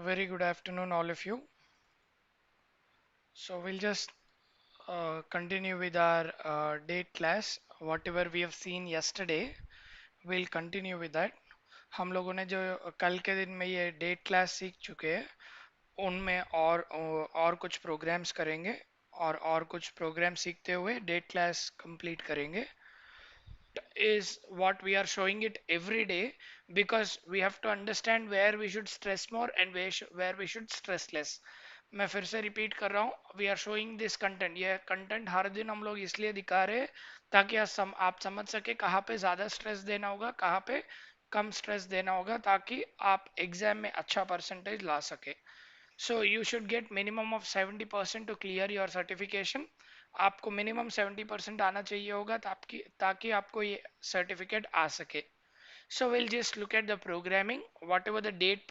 Very good afternoon, all of you. So we'll just continue with our date class. Whatever we have seen yesterday, we'll continue with that. हम लोगों ने जो कल के दिन में ये डेट क्लास सीख चुके हैं, उनमें और कुछ प्रोग्राम्स करेंगे और कुछ प्रोग्राम सीखते हुए डेट क्लास कंप्लीट करेंगे. Is what we are showing it every day because we have to understand where we should stress more and where we should stress less. मैं फिर से रिपीट कर रहा हूँ, we are showing this content. ये content हर दिन हम लोग इसलिए दिखा रहे हैं ताकि आप समझ सके कहाँ पे ज़्यादा स्ट्रेस देना होगा, कहाँ पे कम स्ट्रेस देना होगा, ताकि आप एग्जाम में अच्छा परसेंटेज ला सके. So you should get minimum of 70% to clear your certification. आपको मिनिमम 70% आना चाहिए होगा ताकि आपको ये सर्टिफिकेट आ सके. So we'll just look at the programming, whatever the date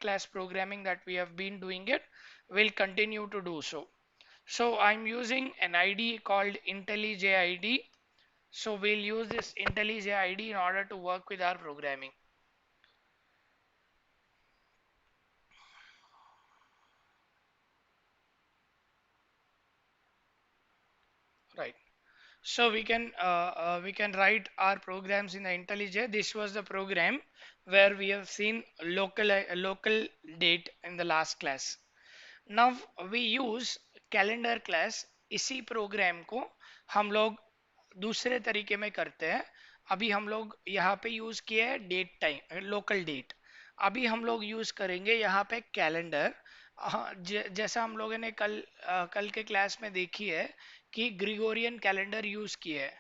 class programming that we have been doing it, we'll continue to do so. So I'm using an ID called IntelliJ ID. So we'll use this IntelliJ ID in order to work with our programming. Right. So we can write our programs in the IntelliJ. This was the program where we have seen local date in the last class. Now we use calendar class. इसी programme को हम लोग दूसरे तरीके में करते हैं. अभी हम लोग यहाँ पे यूज किए हैं डेट टाइम लोकल डेट. अभी हम लोग यूज करेंगे यहाँ पे कैलेंडर. जैसा हम लोगों ने कल के क्लास में देखी है कि ग्रिगोरियन कैलेंडर यूज किए है,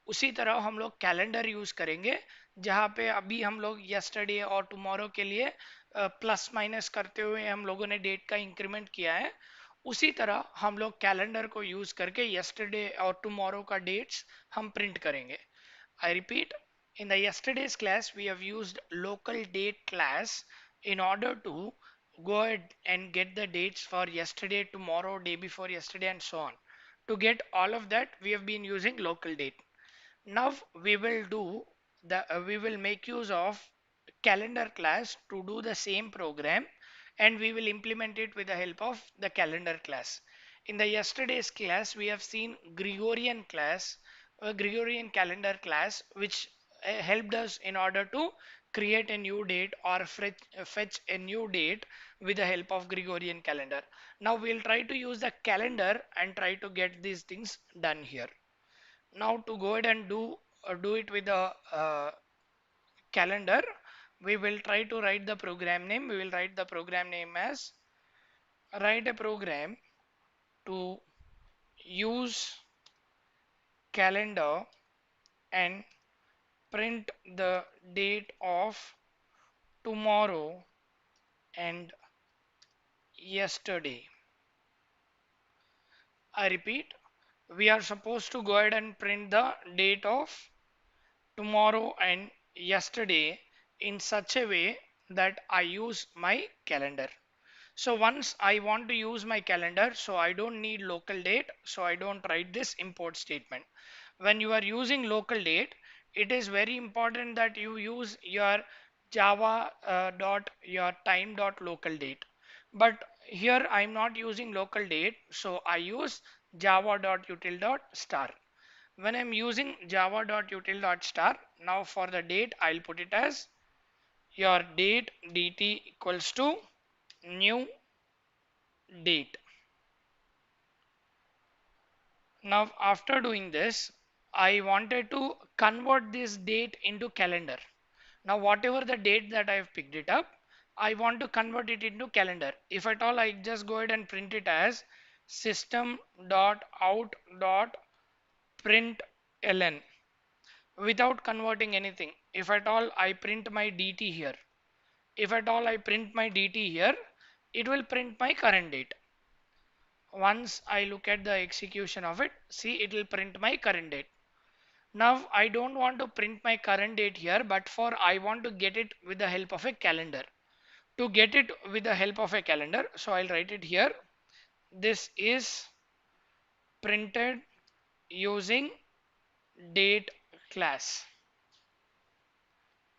उसी तरह हम लोग कैलेंडर यूज करेंगे. जहाँ पे अभी हम लोग यस्टरडे और टुमारो के लिए प्लस माइनस करते हुए हम लोगों ने डेट का इंक्रीमेंट किया है, उसी तरह हम लोग कैलेंडर को यूज करके यस्टरडे और टुमारो का डेट्स हम प्रिंट करेंगे. I repeat, in the yesterday's class, we have used local date class in order to go ahead and get the dates for yesterday, tomorrow, day before yesterday, and so on. To get all of that, we have been using local date. Now we will make use of calendar class to do the same program, and we will implement it with the help of the calendar class. In the yesterday's class, we have seen Gregorian calendar class, which helped us in order to create a new date or fetch a new date with the help of Gregorian calendar. Now we'll try to use the calendar and try to get these things done here. Now to go ahead and do it with the calendar, we will try to write the program name. We will write the program name as write a program to use calendar and print the date of tomorrow and yesterday. I repeat, we are supposed to go ahead and print the date of tomorrow and yesterday in such a way that I use my calendar. So once I want to use my calendar, so I don't need local date, so I don't write this import statement. When you are using local date, it is very important that you use your java dot your time dot local date. But here I'm not using local date, so I use java dot util dot star. When I'm using java.util.star, now for the date, I'll put it as your date dt equals to new date. Now, after doing this, I wanted to convert this date into calendar. Now, whatever the date that I have picked it up, I want to convert it into calendar. If at all, I just go ahead and print it as system.out.println without converting anything. If at all I print my dt here, if at all I print my dt here, it will print my current date. Once I look at the execution of it, see, it will print my current date. Now I don't want to print my current date here, but for I want to get it with the help of a calendar. To get it with the help of a calendar, so I'll write it here. This is printed using date class.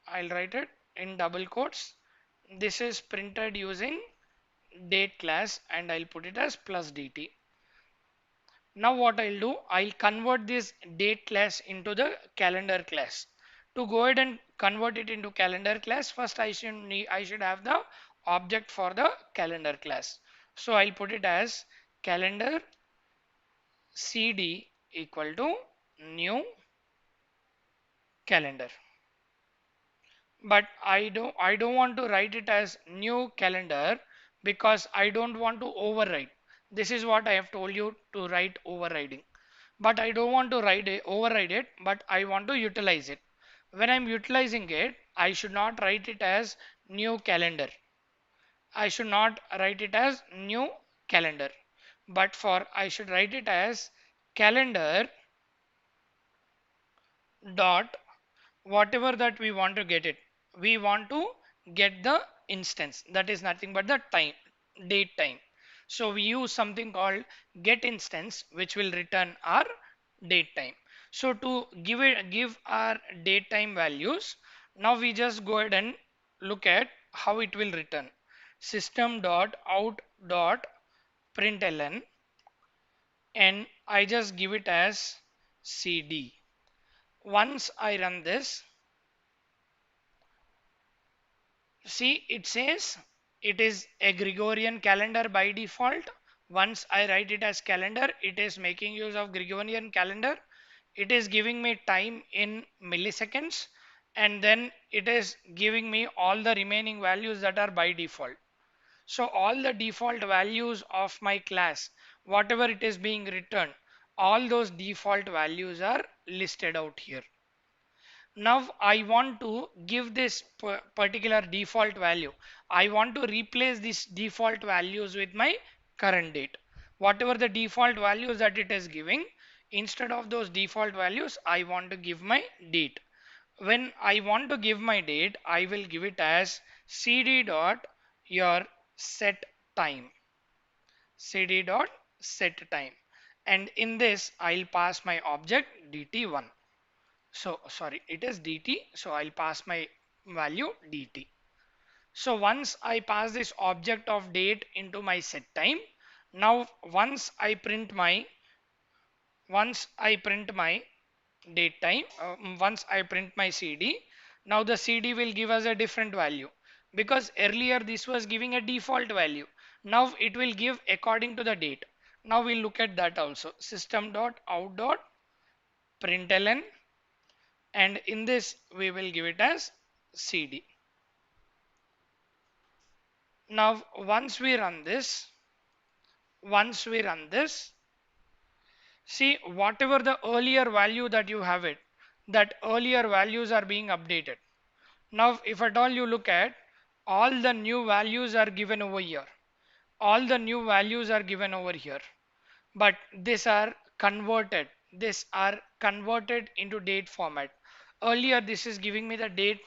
I'll write it in double quotes. this is printed using date class and I'll put it as plus dt. Now what I'll do, I'll convert this date class into the calendar class. To go ahead and convert it into calendar class, first I should have the object for the calendar class. So I'll put it as calendar cd equal to new calendar. But I don't want to write it as new calendar because I don't want to override. This is what I have told you to write overriding. But I don't want to override it, but I want to utilize it. When I'm utilizing it, I should not write it as new calendar. I should not write it as new calendar. But for I should write it as calendar dot whatever that we want to get it. We want to get the instance that is nothing but the time, date time. So we use something called get instance which will return our date time. So to give our date time values, now we just go ahead and look at how it will return. System dot out dot println, and I just give it as cd. Once I run this, see, it says it is a Gregorian calendar by default. Once I write it as calendar, it is making use of Gregorian calendar. It is giving me time in milliseconds, and then it is giving me all the remaining values that are by default. So all the default values of my class, whatever it is being returned, all those default values are listed out here. Now I want to give this particular default value. I want to replace these default values with my current date. Whatever the default values that it is giving, instead of those default values, I want to give my date. When I want to give my date, I will give it as cd dot your set time. cd dot set time. And in this, I'll pass my object dt1. So sorry, it is dt, so I'll pass my value dt. So once I pass this object of date into my set time, now once I print my date time, once I print my cd, now the cd will give us a different value because earlier this was giving a default value. Now it will give according to the date. Now we'll look at that also. System dot out dot println, and in this we will give it as cd. Now once we run this, see, whatever the earlier value that you have it, that earlier values are being updated. Now if at all you look at, all the new values are given over here. All the new values are given over here, but these are converted into date format. Earlier this is giving me the date,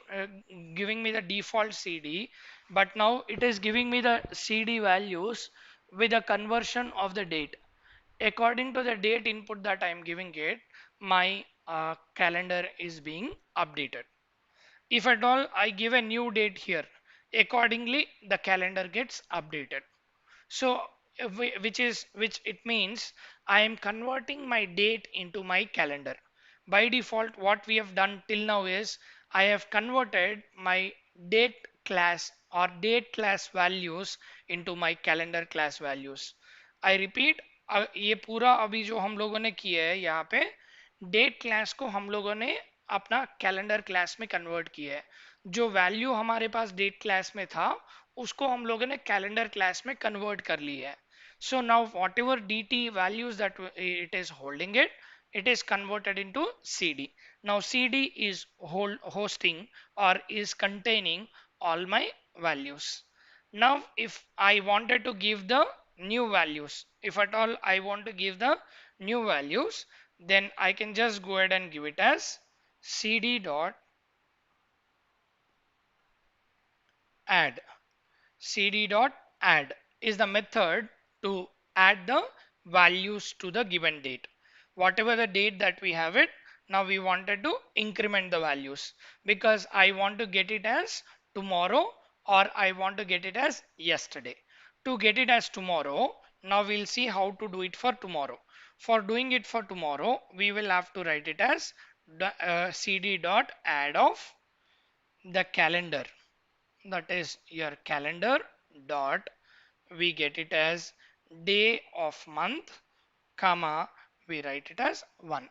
giving me the default cd, but now it is giving me the cd values with a conversion of the date. According to the date input that I am giving it, my calendar is being updated. If at all I give a new date here, accordingly the calendar gets updated. So which it means I am converting my date into my calendar. By default, what we have done till now is I have converted my date class or date class values into my calendar class values. I repeat, ये पूरा अभी जो हम लोगों ने किया है यहाँ पे, डेट क्लास को हम लोगों ने अपना कैलेंडर क्लास में कन्वर्ट किया है. जो वैल्यू हमारे पास डेट क्लास में था उसको हम लोगों ने कैलेंडर क्लास में कन्वर्ट कर लिया है. So now whatever dt values that it is holding it, it is converted into cd. Now cd is hosting or is containing all my values. Now if I wanted to give the new values, if at all I want to give the new values, then I can just go ahead and give it as cd dot add. cd dot add is the method to add the values to the given date. Whatever the date that we have it, now we wanted to increment the values because I want to get it as tomorrow or I want to get it as yesterday. To get it as tomorrow, now we'll see how to do it for tomorrow. For doing it for tomorrow, we will have to write it as cd dot add of the calendar. That is your calendar dot, we get it as day of month, comma, we write it as 1.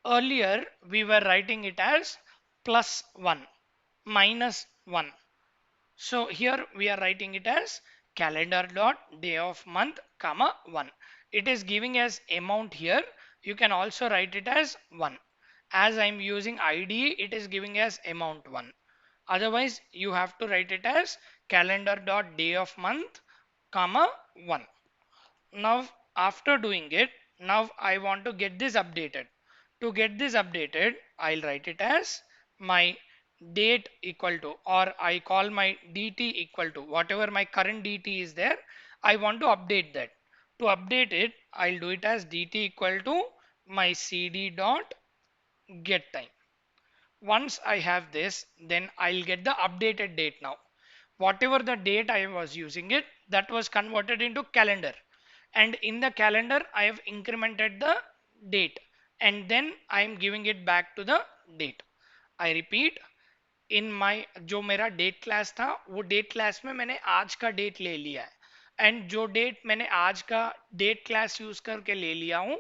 Earlier we were writing it as plus 1, minus 1. So here we are writing it as calendar dot day of month, comma 1. It is giving us amount here. You can also write it as 1. As I am using ID, it is giving us amount 1. Otherwise, you have to write it as calendar dot day of month, comma 1. Now, after doing it, now I want to get this updated. To get this updated, I'll write it as my date equal to, or I call my dt equal to whatever my current dt is there. I want to update that. To update it, I'll do it as dt equal to my cd dot get time. Once I have this, then I'll get the updated date now. Whatever the date I was using it, that was converted into calendar. And in the calendar, I have incremented the date. And then I am giving it back to the date. I repeat, इन माई जो मेरा date class था वो date class में मैंने आज का date ले लिया है एंड जो डेट मैंने आज का डेट क्लास यूज करके ले लिया हूँ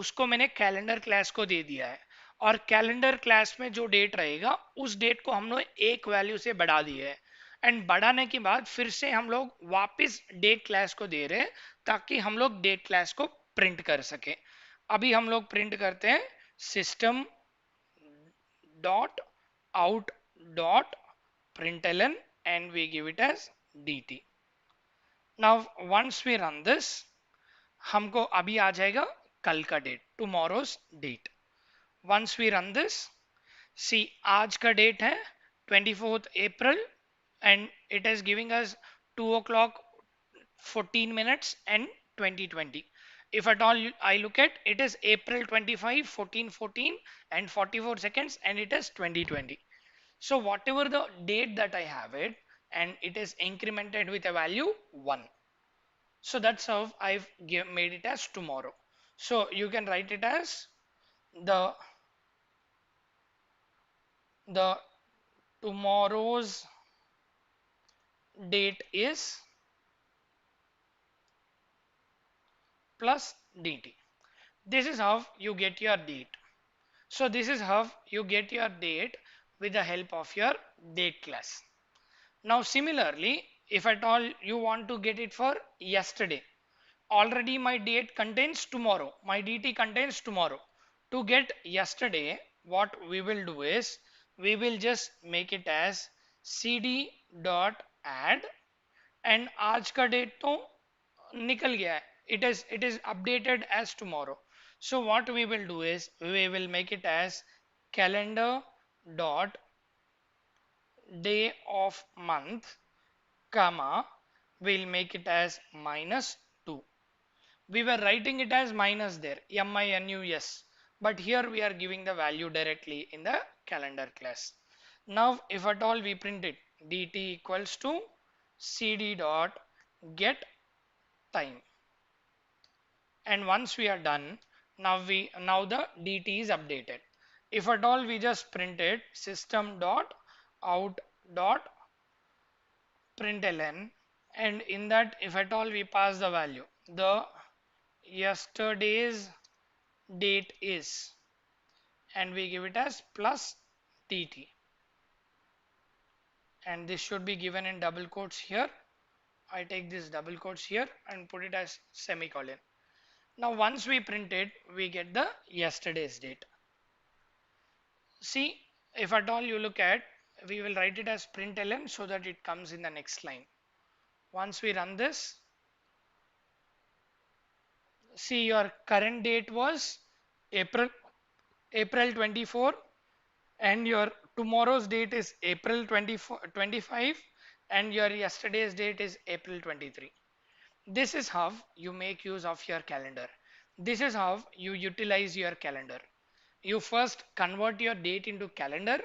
उसको मैंने कैलेंडर क्लास को दे दिया है और कैलेंडर क्लास में जो डेट रहेगा उस डेट को हम लोग एक वैल्यू से बढ़ा दिए है एंड बढ़ाने के बाद फिर से हम लोग वापस डेट क्लास को दे रहे हैं ताकि हम लोग डेट क्लास को प्रिंट कर सके अभी हम लोग प्रिंट करते हैं system dot out dot println and we give it as dt. Now once we run this, हमको अभी आ जाएगा कल का date, tomorrow's date. Once we run this, see आज का डेट है 24th April and it is giving us 2 o'clock 14 minutes and 2020. If at all I look at it is April 25 14 and 44 seconds and it is 2020. So whatever the date that I have it and it is incremented with a value 1. So that's how I've made it as tomorrow. So you can write it as the the tomorrow's date is plus dt. This is how you get your date. So this is how you get your date with the help of your date class. Now similarly, if at all you want to get it for yesterday, already my date contains tomorrow, my dt contains tomorrow. To get yesterday, what we will do is we will just make it as cd dot add and आज का date तो निकल गया है, it is updated as tomorrow. So what we will do is we will make it as calendar dot day of month, comma, we'll make it as -2. We were writing it as minus there, minus, but here we are giving the value directly in the calendar class. Now if at all we print it, dt equals to cd dot get time. And once we are done, now the dt is updated. If at all we just print it system dot out dot println, and in that if at all we pass the value, the yesterday's date is, and we give it as plus dt, and this should be given in double quotes here. I take this double quotes here and put it as semicolon. Now once we print it, we get the yesterday's date. See, if at all you look at, we will write it as println so that it comes in the next line. Once we run this, see your current date was April 24 and your tomorrow's date is April 25 and your yesterday's date is April 23. This is how you make use of your calendar. This is how you utilize your calendar. You first convert your date into calendar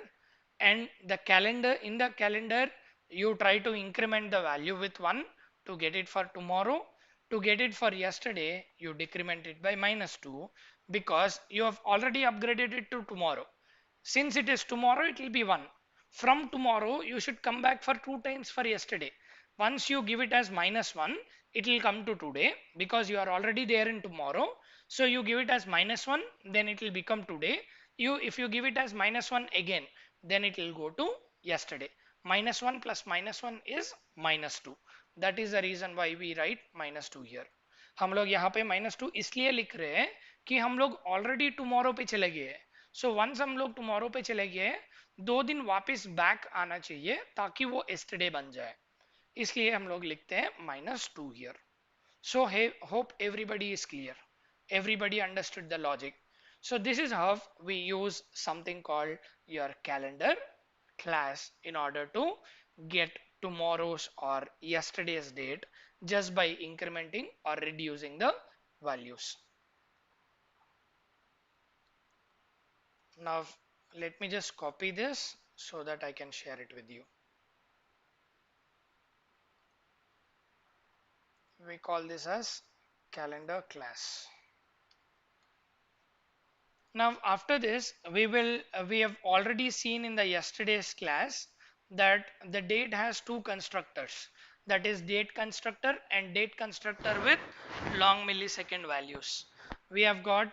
and the calendar, in the calendar You try to increment the value with 1 to get it for tomorrow. To get it for yesterday, you decrement it by -2 because you have already upgraded it to tomorrow. Since it is tomorrow, it will be 1. From tomorrow, you should come back for 2 times for yesterday. Once you give it as -1, it will come to today because you are already there in tomorrow. So you give it as -1, then it will become today. If you give it as -1 again, then it will go to yesterday. -1 plus -1 is -2. That is the reason why we write -2 here. हम लोग यहाँ पे -2 इसलिए लिख रहे हैं कि हम लोग ऑलरेडी टुमारो पे चले गए हैं. सो वंस हम लोग टुमारो पे चले गए, 2 दिन वापस बैक आना चाहिए ताकि वो एस्टरडे बन जाए. इसलिए हम लोग लिखते हैं -2 here. So hope everybody is clear. Everybody understood the logic. So this is how we use something called your calendar class in order to get tomorrow's or yesterday's date just by incrementing or reducing the values. Now let me just copy this so that I can share it with you. We call this as calendar class. Now after this we have already seen in the yesterday's class that the date has 2 constructors, that is date constructor and date constructor with long millisecond values. We have got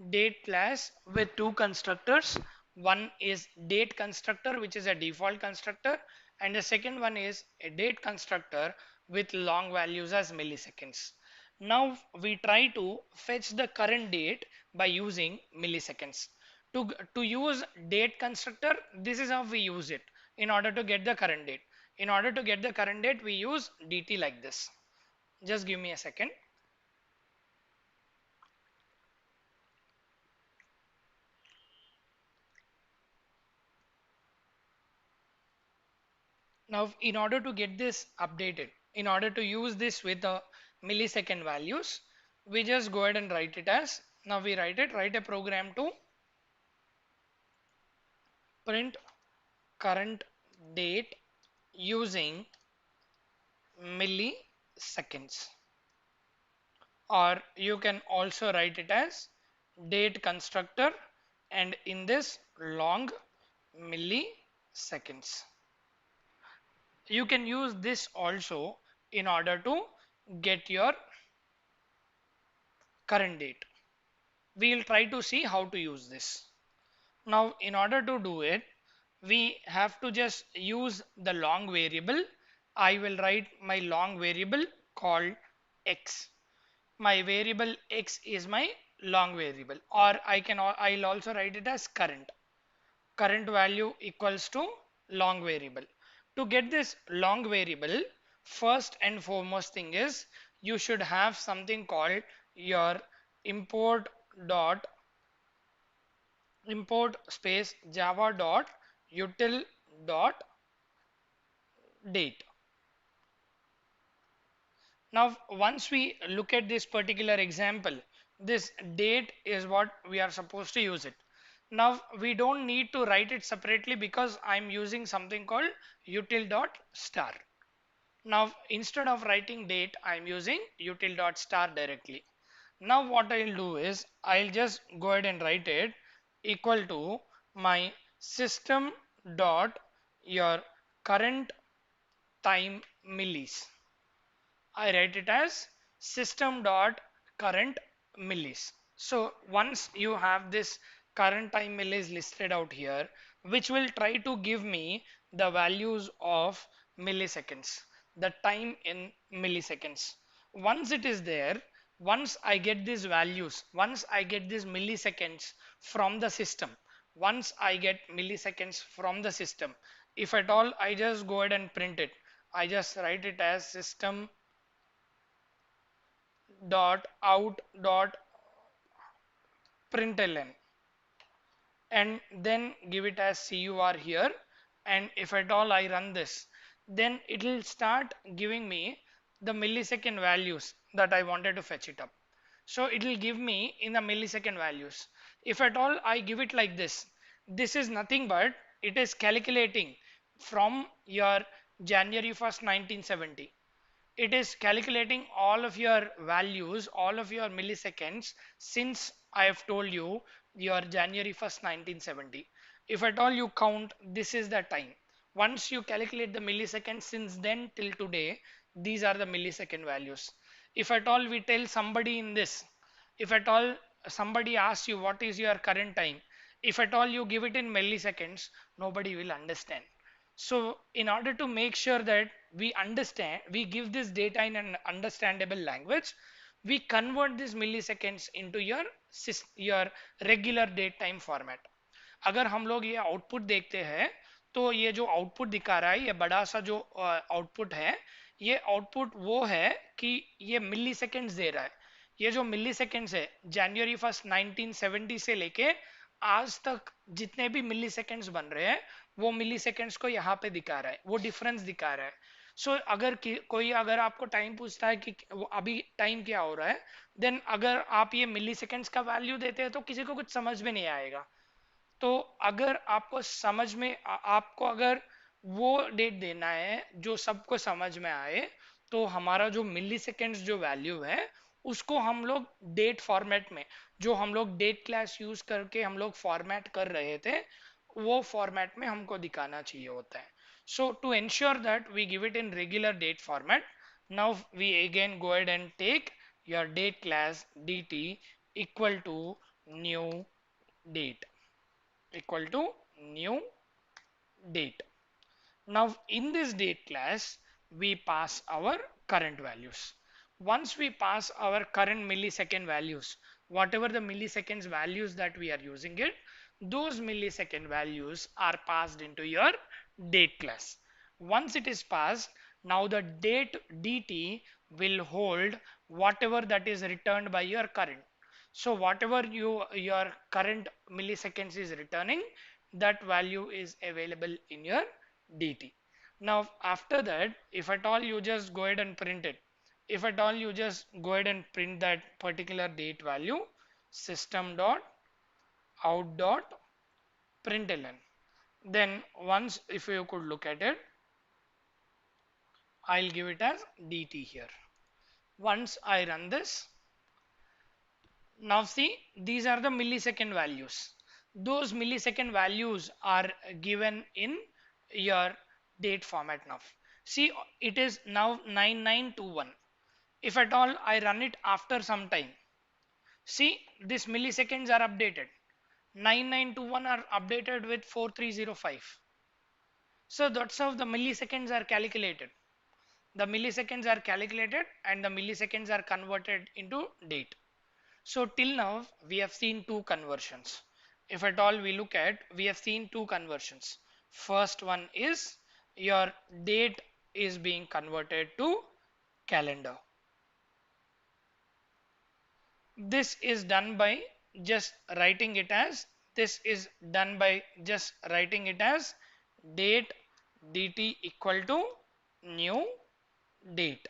date class with 2 constructors. One is date constructor, which is a default constructor, and the second one is a date constructor with long values as milliseconds. Now we try to fetch the current date by using milliseconds. To use date constructor, this is how we use it in order to get the current date. In order to get the current date, we use dt like this. Just give me a second. Now in order to get this updated, in order to use this with the millisecond values, we just go ahead and write it as, now we write a program to print current date using milliseconds, or you can also write it as date constructor and in this long milliseconds. You can use this also in order to get your current date. We'll try to see how to use this. Now in order to do it, we have to just use the long variable. I will write my long variable called x. My variable x is my long variable, or I'll also write it as current value equals to long variable. To get this long variable, first and foremost thing is you should have something called your import space java dot util dot date. Now once we look at this particular example, this date is what we are supposed to use it. Now we don't need to write it separately because I'm using something called util.star. Now instead of writing date, I'm using util.star directly. Now what I'll do is I'll just go ahead and write it equal to my system dot your current time millis. I write it as system dot current millis. So once you have this current time millis listed out here, which will try to give me the values of milliseconds, the time in milliseconds. Once it is there, once I get these values, once I get these milliseconds from the system, once I get milliseconds from the system, if at all I just go ahead and print it, I just write it as system dot out dot println and then give it as cur here, and if at all I run this, then it will start giving me the millisecond values that I wanted to fetch it up. So it will give me in the millisecond values. If at all I give it like this is nothing but it is calculating from your January 1st, 1970. It is calculating all of your values, all of your milliseconds since I have told you your January 1st, 1970. If at all you count, this is the time. Once you calculate the milliseconds since then till today, these are the millisecond values. If at all we tell somebody in this, if at all somebody asks you what is your current time, if at all you give it in milliseconds, nobody will understand. So in order to make sure that we understand, we give this data in an understandable language, we convert these milliseconds into your regular date time format. अगर हम लोग ये output देखते हैं तो ये जो output दिखा रहा है, ये बड़ा सा जो आउटपुट है, ये आउटपुट वो है कि ये मिली सेकेंड्स दे रहा है। ये जो मिली सेकेंड्स है, January 1st 1970 से लेके आज तक जितने भी मिली सेकेंड्स बन रहे हैं, वो मिली सेकेंड्स को यहाँ पे दिखा रहा है, वो डिफरेंस दिखा रहा है। सो अगर कोई अगर आपको टाइम पूछता है कि वो अभी टाइम क्या हो रहा है, देन अगर आप ये मिली सेकेंड्स का वैल्यू देते हैं तो किसी को कुछ समझ में नहीं आएगा। तो अगर आपको समझ में आपको अगर वो डेट देना है जो सबको समझ में आए, तो हमारा जो मिली सेकेंड्स जो वैल्यू है उसको हम लोग डेट फॉर्मेट में, जो हम लोग डेट क्लास यूज करके हम लोग फॉर्मेट कर रहे थे, वो फॉर्मेट में हमको दिखाना चाहिए होता है। सो to ensure that we give it in regular date format, now we again go ahead and take your date class dt equal to new date, equal to new date. Now in this date class, we pass our current values. Once we pass our current millisecond values, whatever the milliseconds values that we are using it, those millisecond values are passed into your date class. Once it is passed, now the date dt will hold whatever that is returned by your current. So whatever your current milliseconds is returning, that value is available in your dt. Now after that, if at all you just go ahead and print it, if at all you just go ahead and print that particular date value, system dot out dot println, then once if you could look at it, I'll give it as dt here. Once I run this, now see, these are the millisecond values. Those millisecond values are given in your date format now. See, it is now 9921. If at all I run it after some time, see, these milliseconds are updated. 9921 are updated with 4305. So that's how the milliseconds are calculated. The milliseconds are calculated and the milliseconds are converted into date. So till now we have seen two conversions. If at all we look at, we have seen two conversions. First one is your date is being converted to calendar. This is done by just writing it as, this is done by just writing it as date dt equal to new date.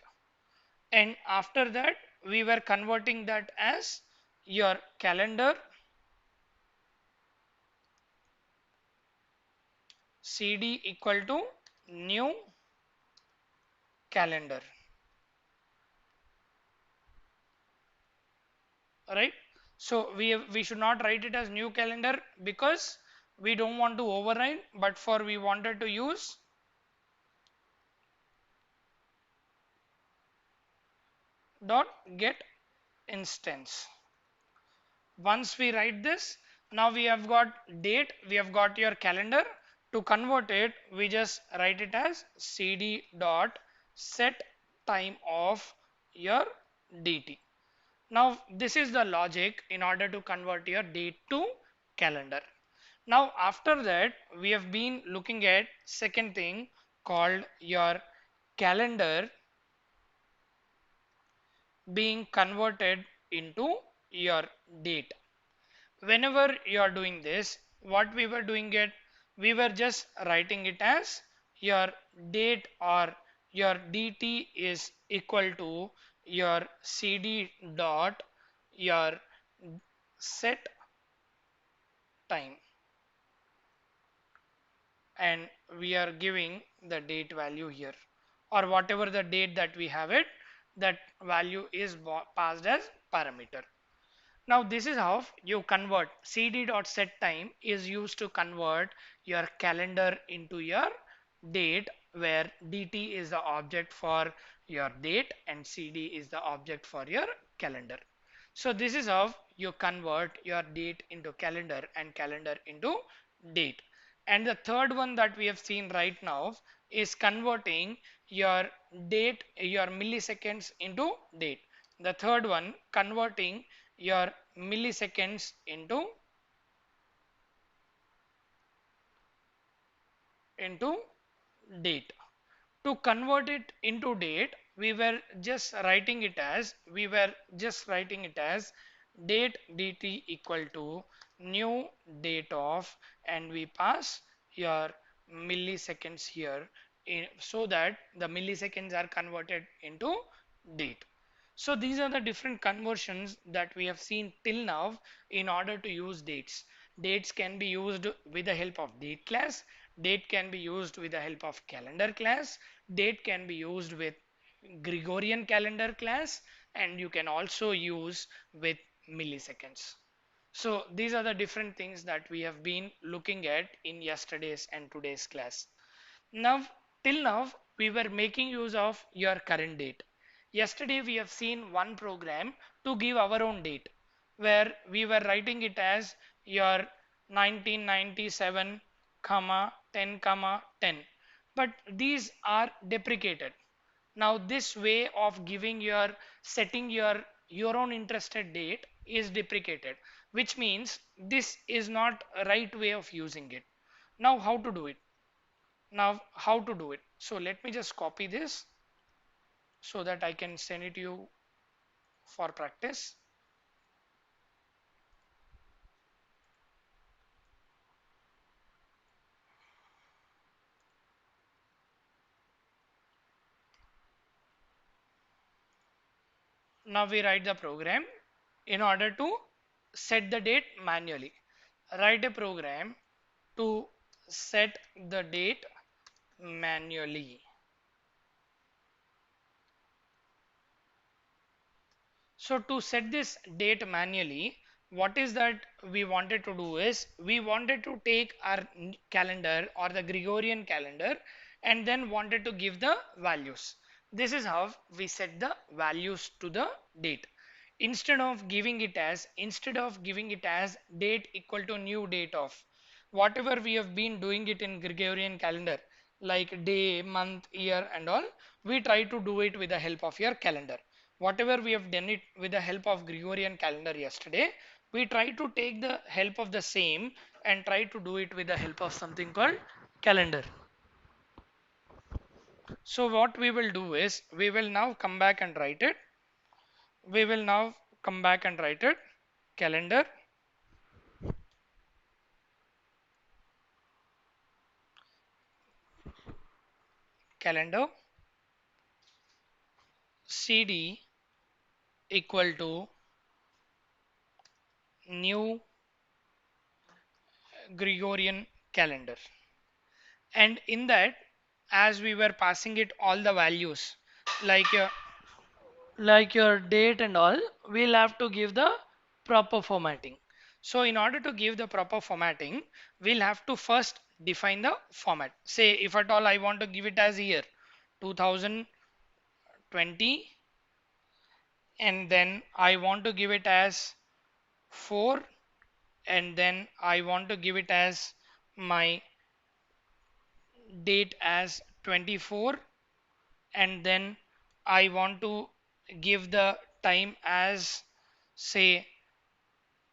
And after that we were converting that as your calendar cd equal to new calendar, right? So we should not write it as new calendar because we don't want to override, but for we wanted to use dot get instance. Once we write this, now we have got date, we have got your calendar. To convert it, we just write it as cd dot set time of your dt. Now this is the logic in order to convert your date to calendar. Now after that we have been looking at second thing called your calendar being converted into your date. Whenever you are doing this, what we were doing it, we were just writing it as your date or your dt is equal to your cd dot your set time, and we are giving the date value here, or whatever the date that we have it, that value is passed as parameter. Now this is how you convert. cd.setTime is used to convert your calendar into your date, where dt is the object for your date and cd is the object for your calendar. So this is how you convert your date into calendar and calendar into date. And the third one that we have seen right now is converting your date, your milliseconds into date. The third one, converting your milliseconds into date. To convert it into date, we were just writing it as date dt equal to new date of, and we pass your milliseconds here so that the milliseconds are converted into date. So these are the different conversions that we have seen till now in order to use dates. Dates can be used with the help of date class. Date can be used with the help of calendar class. Date can be used with Gregorian calendar class, and you can also use with milliseconds. So these are the different things that we have been looking at in yesterday's and today's class. Now, till now, we were making use of your current date. Yesterday, we have seen one program to give our own date, where we were writing it as your 1997, comma 10, comma 10. But these are deprecated. Now, this way of giving your setting your own interested date is deprecated, which means this is not a right way of using it. Now, how to do it? Now, how to do it? So let me just copy this so that I can send it to you for practice. Now we write the program in order to set the date manually. Write a program to set the date manually. So to set this date manually, what is that we wanted to do is we wanted to take our calendar or the Gregorian calendar and then wanted to give the values. This is how we set the values to the date. Instead of giving it as date equal to new date of, whatever we have been doing it in Gregorian calendar, like day, month, year and all, we try to do it with the help of your calendar. Whatever we have done it with the help of Gregorian calendar yesterday, we try to take the help of the same and try to do it with the help of something called calendar. So what we will do is we will now come back and write it. We will now come back and write it. Calendar, calendar, cd equal to new Gregorian calendar. And in that, as we were passing it all the values, like your date and all, we'll have to give the proper formatting. So in order to give the proper formatting, we'll have to first define the format. Say if at all I want to give it as year 2020, and then I want to give it as 4, and then I want to give it as my date as 24, and then I want to give the time as say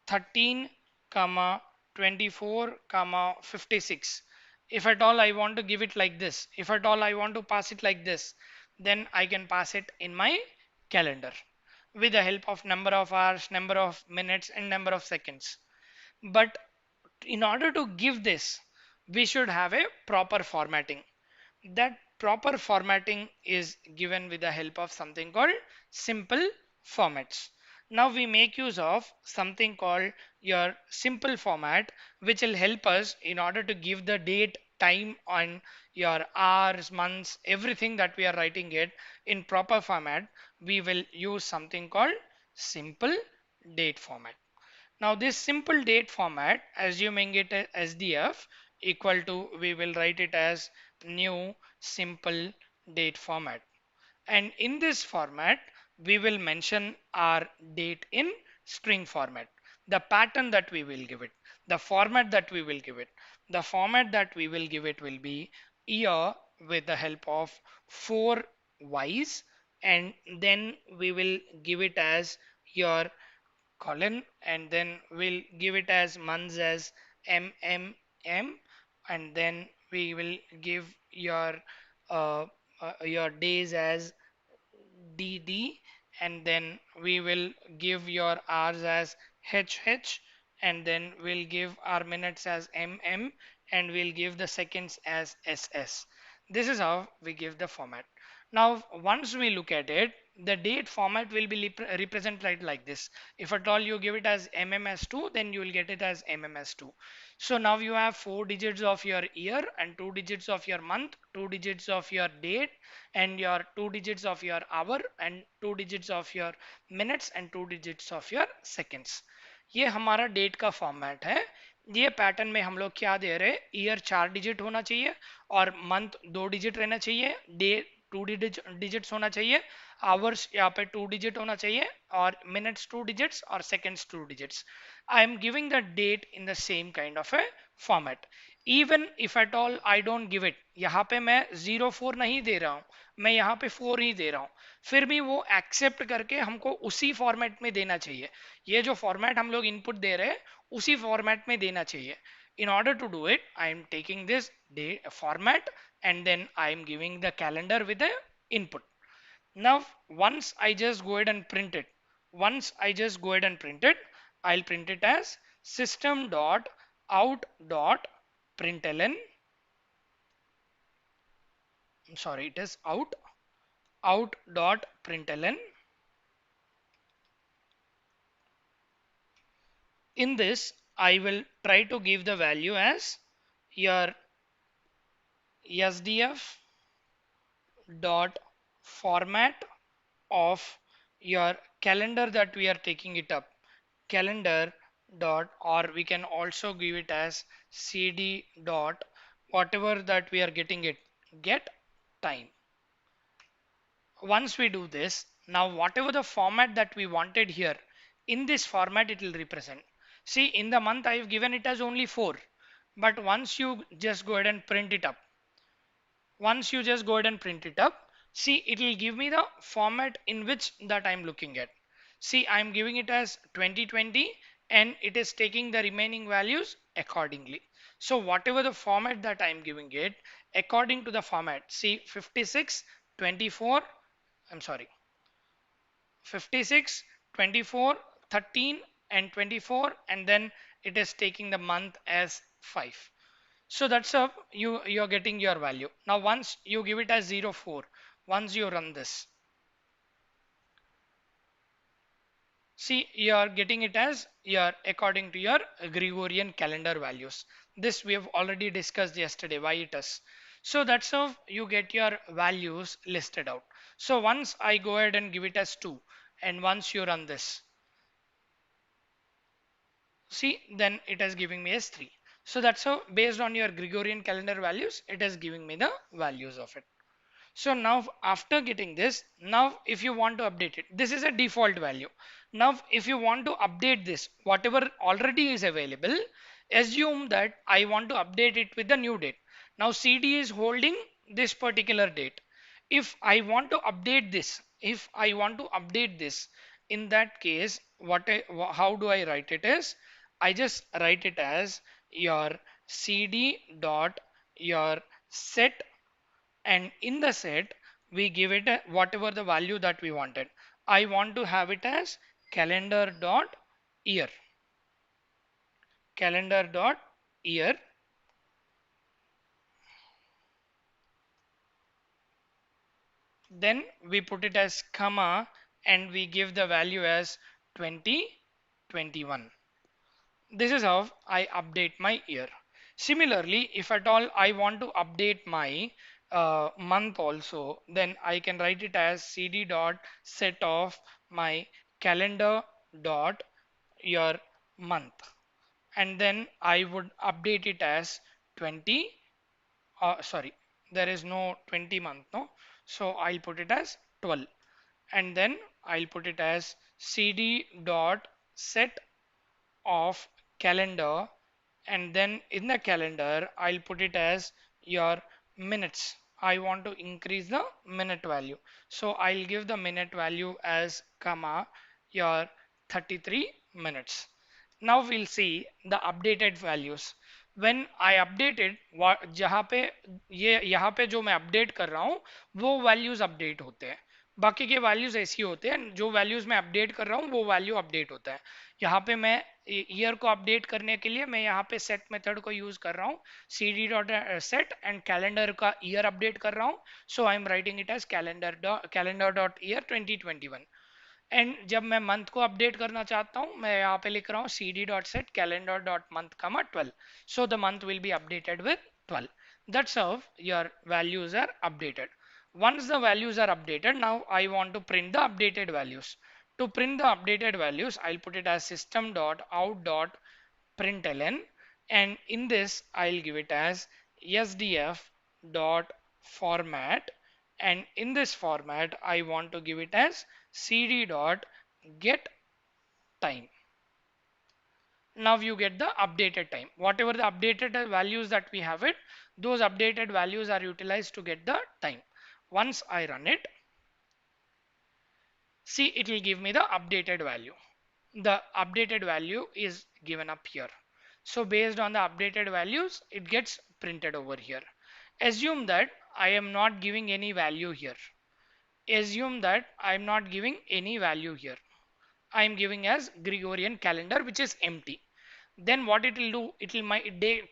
13 comma 24 comma 56. If at all I want to give it like this, if at all I want to pass it like this, then I can pass it in my calendar with the help of number of hours, number of minutes and number of seconds. But in order to give this, we should have a proper formatting. That proper formatting is given with the help of something called simple formats. Now we make use of something called your simple format, which will help us in order to give the date time on your hours, months, everything that we are writing it in proper format, we will use something called simple date format. Now this simple date format, assuming it as SDF equal to, we will write it as new simple date format. And in this format, we will mention our date in string format, the pattern that we will give it, the format that we will give it. The format that we will give it will be year with the help of four Y's, and then we will give it as your colon, and then we'll give it as months as MMM, and then we will give uh, your days as DD, and then we will give your hours as HH, and then we'll give our minutes as MM, and we'll give the seconds as SS. This is how we give the format. Now, once we look at it, the date format will be represented like this. If at all you give it as MMS2, then you will get it as MMS2. So now you have 4 digits of your year and 2 digits of your month, 2 digits of your date, and your 2 digits of your hour, and 2 digits of your minutes, and 2 digits of your seconds. ये हमारा date का format है। ये pattern में हम लोग क्या दे रहे हैं, ईयर 4 डिजिट होना चाहिए और मंथ 2 डिजिट रहना चाहिए, डे 2 डिजिट्स होना चाहिए, आवर्स यहाँ पे 2 डिजिट होना चाहिए, और मिनट्स 2 डिजिट्स और seconds 2 digits. I am giving the date in the same kind of a format. Even if at all I don't give it, यहाँ पे मैं 04 नहीं दे रहा हूँ, मैं यहाँ पे 4 ही दे रहा हूँ, फिर भी वो एक्सेप्ट करके हमको उसी फॉर्मेट में देना चाहिए. ये जो फॉर्मेट हम लोग इनपुट दे रहे हैं उसी फॉर्मेट में देना चाहिए. In order to do it, I am taking this day format, and then I am giving the calendar with the input. Now, once I just go ahead and print it, once I just go ahead and print it, I'll print it as system dot out dot println. I'm sorry, it is out dot println. In this, I will try to give the value as your SDF dot format of your calendar that we are taking it up, calendar dot, or we can also give it as cd dot whatever that we are getting it, get time. Once we do this, now whatever the format that we wanted here, in this format it will represent. See, in the month I've given it as only 4, but once you just go ahead and print it up, once you just go ahead and print it up, see, it will give me the format in which that I'm looking at. See, I'm giving it as 2020, and it is taking the remaining values accordingly. So whatever the format that I'm giving it, according to the format, see, 56, 24, I'm sorry, 56, 24, 13, and 24, and then it is taking the month as 5. So that's how you're getting your value. Now once you give it as 04, once you run this, see, you are getting it as your according to your Gregorian calendar values. This we have already discussed yesterday why it is. So that's how you get your values listed out. So once I go ahead and give it as 2, and once you run this, see, then it is giving me as 3. So that's how, based on your Gregorian calendar values, it is giving me the values of it. So now after getting this, now if you want to update it, this is a default value. Now if you want to update this, whatever already is available, assume that I want to update it with the new date. Now CD is holding this particular date. If I want to update this, if I want to update this, in that case, how do I write it is, I just write it as your CD dot your set, and in the set we give it whatever the value that we wanted. I want to have it as calendar dot year, calendar dot year, then we put it as comma, and we give the value as 2021. This is how I update my year. Similarly, if at all I want to update my month also, then I can write it as cd dot set of my calendar dot your month, and then I would update it as 20. Sorry, there is no 20 month, no. So I'll put it as 12, and then I'll put it as cd dot set of calendar, and then in the calendar I'll put it as your minutes. I want to increase the minute value, so I'll give the minute value as comma your 33 minutes. Now we'll see the updated values. When I updated, जहाँ पे ये यहाँ पे जो मैं update कर रहा हूँ वो वैल्यूज अपडेट होते हैं, बाकी के वैल्यूज ऐसी होते हैं, जो वैल्यूज मैं अपडेट कर रहा हूँ वो वैल्यू अपडेट होता है। यहाँ पे मैं ईयर को अपडेट करने के लिए मैं यहाँ पे सेट मेथड को यूज कर रहा हूँ, C D dot set, and calendar का ईयर अपडेट कर रहा हूँ, so I am writing it as calendar dot year 2021। And जब मैं मंथ को अपडेट करना चाहता हूँ मैं यहाँ पे लिख रहा हूँ C D dot set calendar dot month comma 12, so the month will be updated with 12। That's how your values are updated. Once the values are updated, now I want to print the updated values. To print the updated values, I'll put it as system dot out dot println, and in this I'll give it as sdf dot format, and in this format I want to give it as cd dot get time. Now you get the updated time, whatever the updated values that we have it, those updated values are utilized to get the time. Once I run it, see, it will give me the updated value. The updated value is given up here. So based on the updated values, it gets printed over here. Assume that I am not giving any value here. Assume that I am not giving any value here. I am giving as Gregorian calendar, which is empty. Then what it will do, it will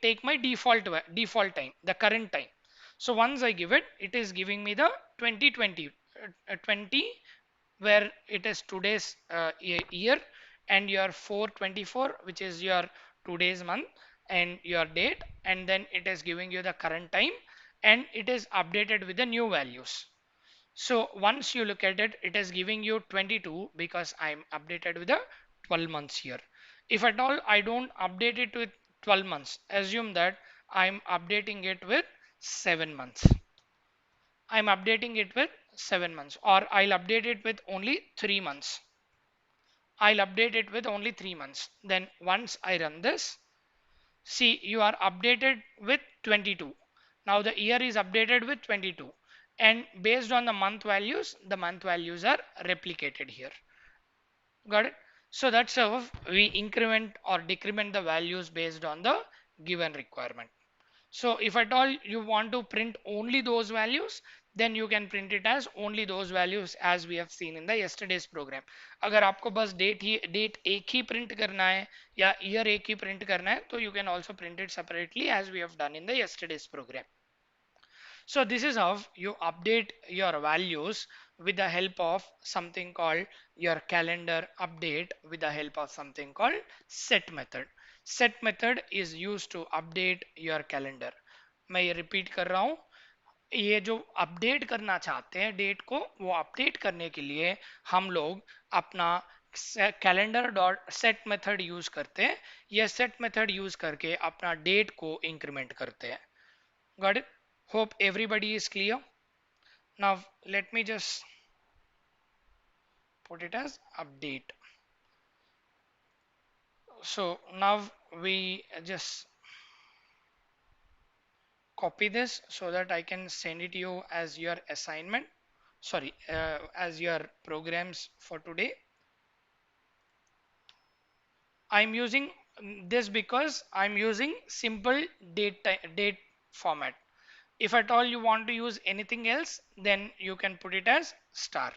take my default time, the current time. So once I give it, it is giving me the 2020 20, where it is today's year, and your 424, which is your today's month and your date, and then it is giving you the current time, and it is updated with the new values. So once you look at it, it is giving you 22 because I'm updated with the 12 months here. If at all I don't update it with 12 months, assume that I'm updating it with 7 months. I'm updating it with 7 months, or I'll update it with only 3 months. I'll update it with only 3 months. Then once I run this, see, you are updated with 22. Now the year is updated with 22, and based on the month values are replicated here. Got it? So that's how we increment or decrement the values based on the given requirement. So if at all you want to print only those values, then you can print it as only those values as we have seen in the yesterday's program. अगर आपको बस date एक ही print करना है या year एक ही print करना है, तो you can also print it separately as we have done in the yesterday's program. So this is how you update your values with the help of something called your calendar update with the help of something called set method. Set method is used to update your calendar. मैं ये repeat कर रहा हूँ, ये जो update करना चाहते हैं डेट को, वो अपडेट करने के लिए हम लोग अपना calendar dot set method use करते हैं। यह सेट मेथड यूज करके अपना डेट को इंक्रीमेंट करते हैं। Got it? Hope everybody is clear. Now let me just put it as update. So now we just copy this so that I can send it to you as your assignment. Sorry, as your programs for today. I'm using this because I'm using simple date format. If at all you want to use anything else, then you can put it as star,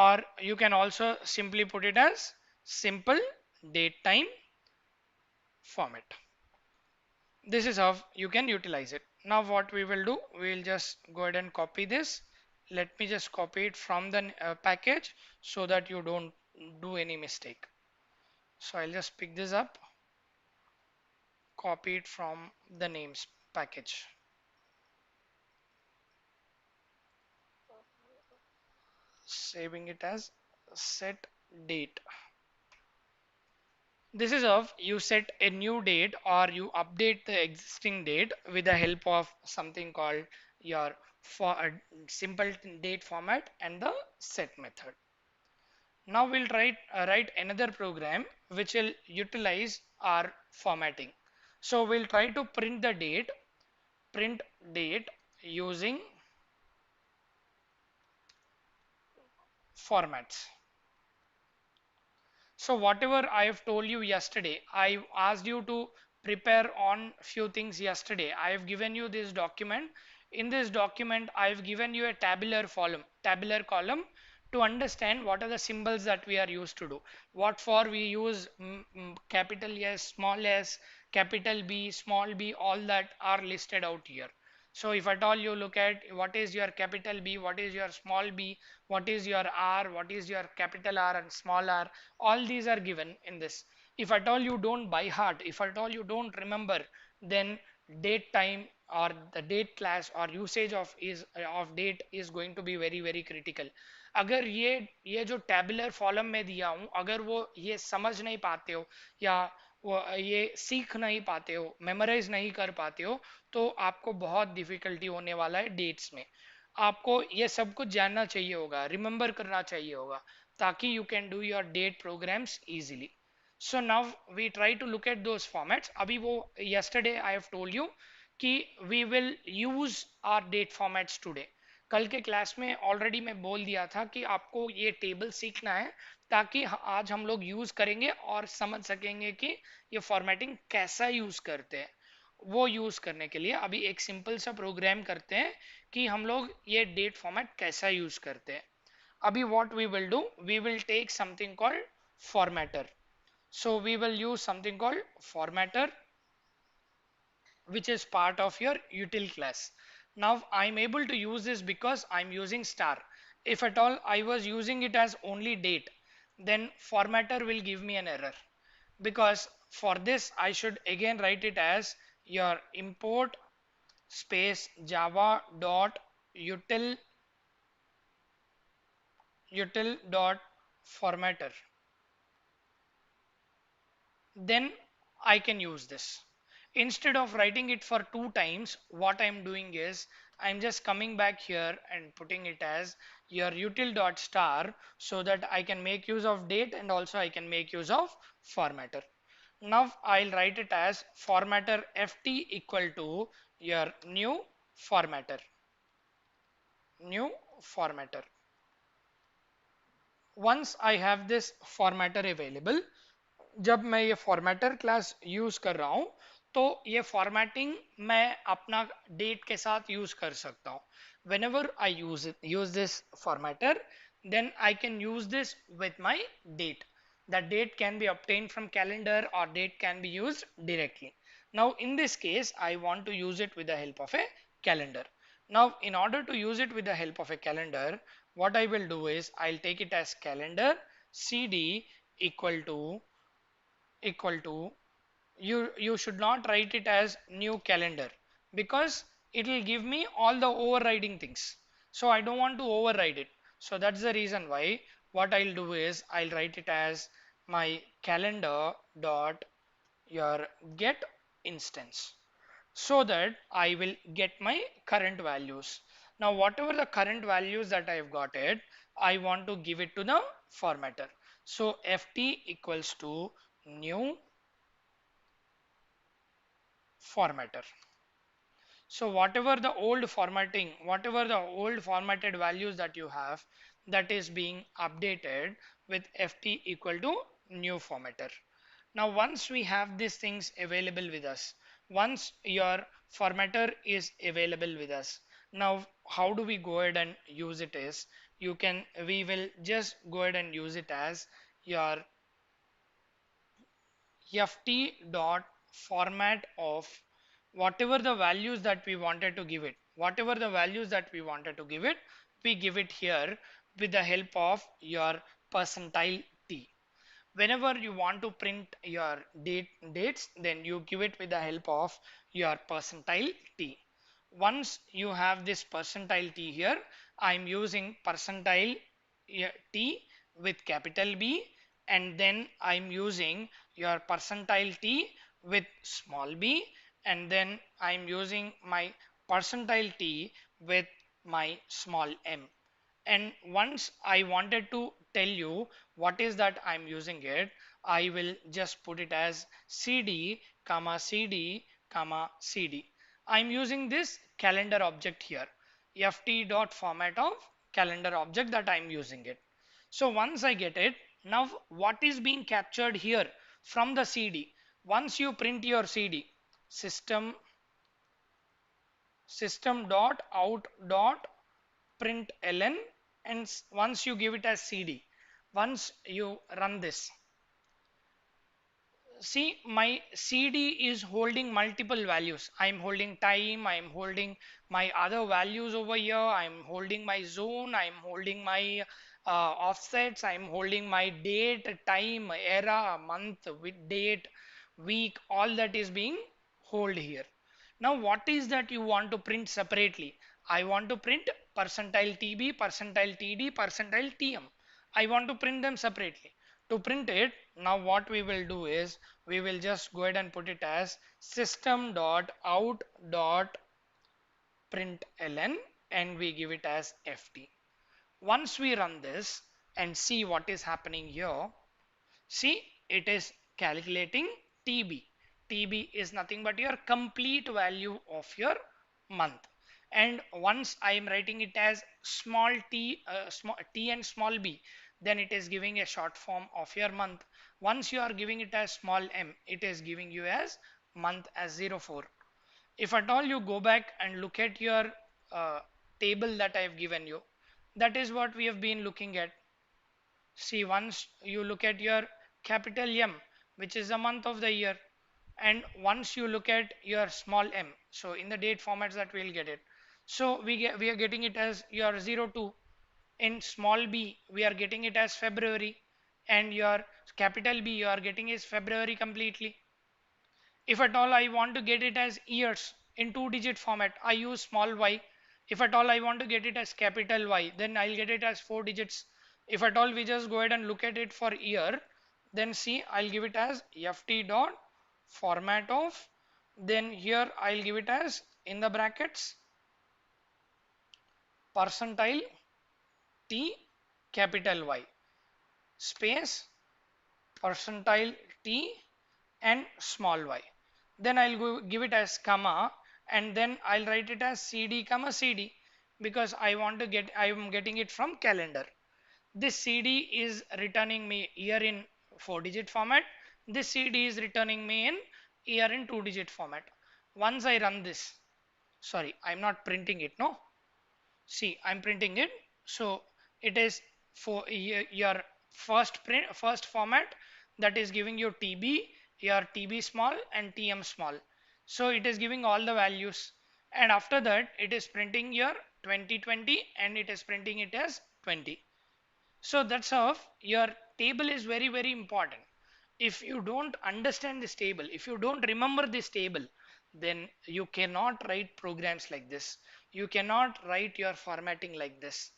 or you can also simply put it as simple date time format. This is how you can utilize it. Now what we will do, we will just go ahead and copy this. Let me just copy it from the package so that you don't do any mistake. So I'll just pick this up, copy it from the names package, saving it as set date. This is of you set a new date or you update the existing date with the help of something called your for simple date format and the set method. Now we'll write another program which will utilize our formatting. So we'll try to print date using formats. So whatever I have told you yesterday, I asked you to prepare on few things yesterday. I have given you this document. In this document, I have given you a tabular column to understand what are the symbols that we are used to do. What for we use capital S, small s, capital B, small b, all that are listed out here. So if at all you look at what is your capital B, what is your small b, what is your R, what is your capital R and small r, all these are given in this. If at all you don't by heart, if at all you don't remember, then date time or the date class or usage of date is going to be very critical. अगर ये जो tabular column में दिया हूँ, अगर वो ये समझ नहीं पाते हो या वो ये सीख नहीं पाते हो, मेमोराइज नहीं कर पाते हो, तो आपको बहुत डिफिकल्टी होने वाला है डेट्स में. आपको ये सब कुछ जानना चाहिए होगा, रिमेंबर करना चाहिए होगा, ताकि you can do your date programs easily. So now we try to look at those formats. अभी वो yesterday I have told you कि we will use our date formats today. कल के क्लास में ऑलरेडी मैं बोल दिया था कि आपको ये टेबल सीखना है ताकि आज हम लोग यूज करेंगे और समझ सकेंगे कि ये फॉर्मेटिंग कैसा यूज करते हैं. वो यूज करने के लिए अभी एक सिंपल सा प्रोग्राम करते हैं कि हम लोग ये डेट फॉर्मेट कैसा यूज करते हैं. अभी what we will do, we will take something called formatter. So we will use something called formatter, which is part of your util class. Now I'm able to use this because I'm using star. If at all I was using it as only date, then formatter will give me an error, because for this I should again write it as your import space java dot util dot formatter. Then I can use this. Instead of writing it for two times, what I'm doing is I'm just coming back here and putting it as your util.star, so that I can make use of date and also I can make use of formatter. Now I'll write it as formatter ft equal to your new formatter. Once I have this formatter available, जब मैं ये formatter class use कर रहा हूँ, तो ये formatting मैं अपना डेट के साथ यूज कर सकता हूँ. whenever I use this formatter, then I can use this with my date. The date can be obtained from calendar or date can be used directly. Now in this case I want to use it with the help of a calendar. Now in order to use it with the help of a calendar, what I will do is I'll take it as calendar cd equal to you should not write it as new calendar, because it will give me all the overriding things, so I don't want to override it. So that's the reason why what I'll do is I'll write it as my calendar dot your get instance, so that I will get my current values. Now whatever the current values that I've got it, I want to give it to the formatter. So ft equals to new formatter. So whatever the old formatting, whatever the old formatted values that you have, that is being updated with ft equal to new formatter. Now once we have these things available with us, once your formatter is available with us, now how do we go ahead and use it is, we will just go ahead and use it as your ft dot format of whatever the values that we wanted to give it, whatever the values that we wanted to give it, we give it here with the help of your percentile t. Whenever you want to print your dates, then you give it with the help of your percentile t. Once you have this percentile t here, I'm using percentile t with capital B, and then I'm using your percentile t with small b, and then I'm using my percentile t with my small m. And once I wanted to tell you what is that I'm using it, I will just put it as cd comma cd comma cd. I'm using this calendar object here, ft dot format of calendar object that I'm using it. So once I get it, now what is being captured here from the cd? Once you print your cd, system dot out dot println, and once you give it as cd, once you run this, see my cd is holding multiple values. I'm holding time, I'm holding my other values over here, I'm holding my zone, I'm holding my offsets, I'm holding my date, time, era, month, with date, week, all that is being hold here. Now what is that you want to print separately? I want to print percentile tb, percentile td, percentile tm. I want to print them separately. To print it, now what we will do is we will just go ahead and put it as system dot out dot println, and we give it as ft. Once we run this and see what is happening here, see, it is calculating TB. TB is nothing but your complete value of your month. And once I am writing it as small t, small t and small b, then it is giving a short form of your month. Once you are giving it as small m, it is giving you as month as 04. If at all you go back and look at your uh, table that I have given you, that is what we have been looking at. See, once you look at your capital M, which is the month of the year, and once you look at your small m, so in the date formats that we'll get it. So we are getting it as your 02. In small b, we are getting it as February, and your capital B, you are getting is February completely. If at all I want to get it as years in 2-digit format, I use small y. If at all I want to get it as capital Y, then I'll get it as 4 digits. If at all we just go ahead and look at it for year, then see, I'll give it as ft dot format of, then here I'll give it as in the brackets percentile t capital Y space percentile t and small y. Then I'll go give it as comma, and then I'll write it as cd comma cd, because I am getting it from calendar. This cd is returning me year in 4-digit format. This cd is returning me in year in 2-digit format. Once I run this, sorry, I'm not printing it, no. See, I'm printing it. So it is for your first format, that is giving you TB, your TB small and TM small. So it is giving all the values, and after that it is printing your 2020, and it is printing it as 20. So that's how your table is very important. If you don't understand this table, if you don't remember this table, then you cannot write programs like this. You cannot write your formatting like this.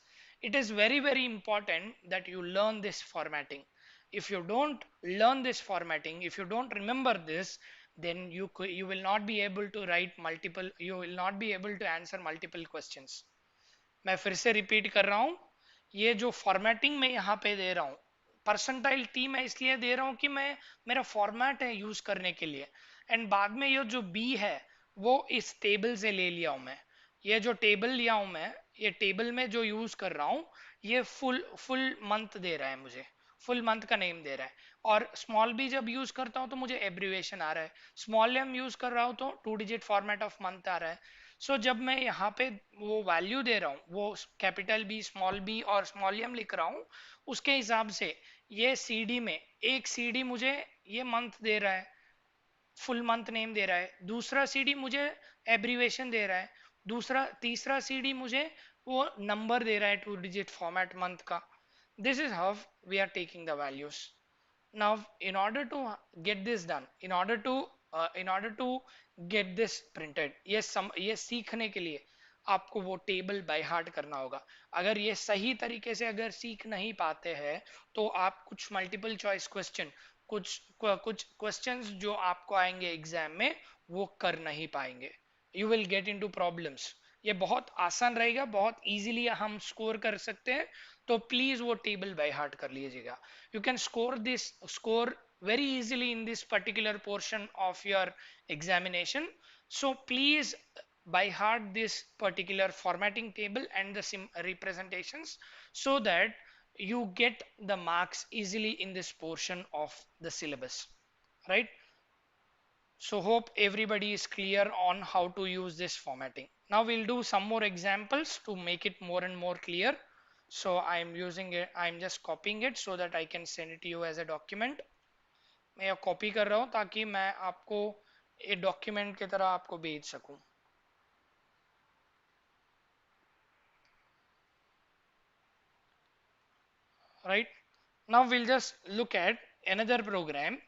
It is very important that you learn this formatting. If you don't learn this formatting, if you don't remember this, then you will not be able to write multiple, you will not be able to answer multiple questions. मैं फिर से repeat कर रहा हूँ, ये जो formatting मैं यहाँ पे दे रहा हूँ, परसेंटाइल टी मैं इसलिए दे रहा हूँ कि मैं मेरा फॉर्मेट है यूज करने के लिए, एंड बाद में ये जो बी है वो इस टेबल से ले लिया हूँ मैं. ये जो टेबल लिया हूँ मैं, ये टेबल में जो यूज कर रहा हूँ, ये फुल फुल मंथ दे रहा है मुझे, फुल मंथ का नेम दे रहा है. और स्मॉल बी जब यूज करता हूँ तो मुझे एब्रीवेशन आ रहा है. स्मॉल एम यूज कर रहा हूँ तो 2-digit फॉर्मेट ऑफ मंथ आ रहा है. सो जब मैं यहाँ पे वो वैल्यू दे रहा हूँ, वो कैपिटल बी, स्मॉल बी और स्मॉल एम लिख रहा हूँ, उसके हिसाब से ये सीडी में एक सीडी मुझे ये मंथ दे रहा है, फुल मंथ नेम दे रहा है. दूसरा सीडी मुझे एब्रीवेशन दे रहा है. तीसरा सीडी मुझे वो नंबर दे रहा है 2-digit फॉर्मेट मंथ का. This is how we are taking the values. Now, in order to get this done, in order to get this printed, ये सीखने के लिए आपको वो टेबल बाय हार्ट करना होगा. अगर ये सही तरीके से अगर सीख नहीं पाते हैं तो आप कुछ मल्टीपल चॉइस क्वेश्चन, कुछ क्वेश्चंस जो आपको आएंगे एग्जाम में वो कर नहीं पाएंगे. You will get into problems. ये बहुत आसान रहेगा, बहुत इजीली हम स्कोर कर सकते हैं. तो प्लीज वो टेबल बाय हार्ट कर लीजिएगा. You can score very easily in this particular portion of your examination. So please by heart this particular formatting table and the representations, so that you get the marks easily in this portion of the syllabus, right? So hope everybody is clear on how to use this formatting. Now we'll do some more examples to make it more and more clear. So I'm using it, I'm just copying it so that I can send it to you as a document. मैं यह copy कर रहा हूँ ताकि मैं आपको एक document की तरह आपको भेज सकूं. Right? Now we'll just look at another program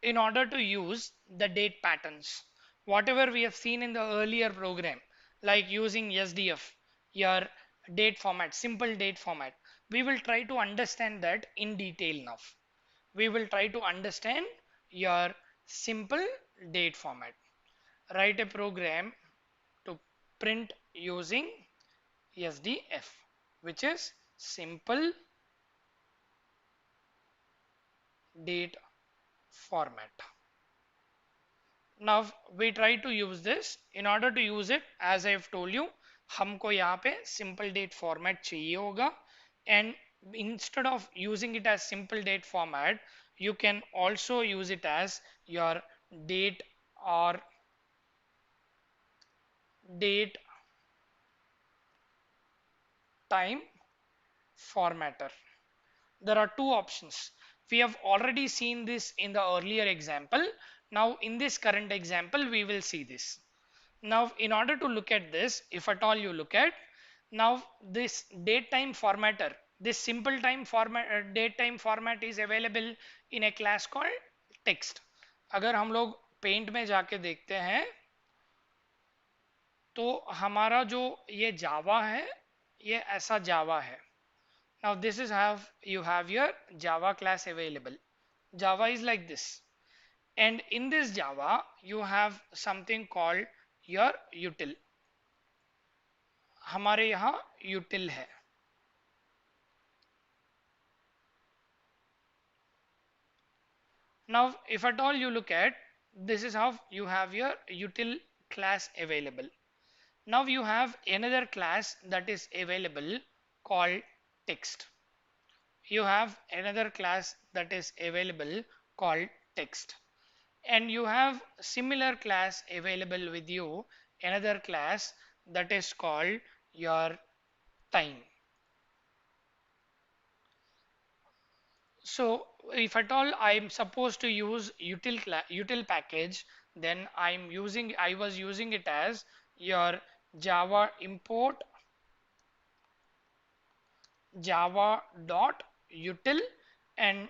in order to use the date patterns. Whatever we have seen in the earlier program, like using SDF, your date format, simple date format, we will try to understand that in detail now. We will try to understand your simple date format. Write a program to print using SDF, which is simple date format. Now we try to use this. In order to use it, as I have told you, हमको यहाँ पे simple date format चाहिए होगा. And instead of using it as simple date format, you can also use it as your date or date time formatter. There are two options. We have already seen this in the earlier example. Now in this current example, we will see this. Now in order to look at this, if at all you look at, now this date time formatter, this simple time format, date time format is available in a class called text. अगर हम लोग paint में जाके देखते हैं तो हमारा जो ये जावा है ये ऐसा जावा है. Now this is how you have your Java class available. Java is like this. And in this Java, you have something called your util. हमारे यहाँ util है. Now if at all you look at, this is how you have your util class available. Now you have another class that is available called text. You have another class that is available called text. And you have similar class available with you, another class that is called your time. So if at all I'm supposed to use util package, then I was using it as your java import java.util, and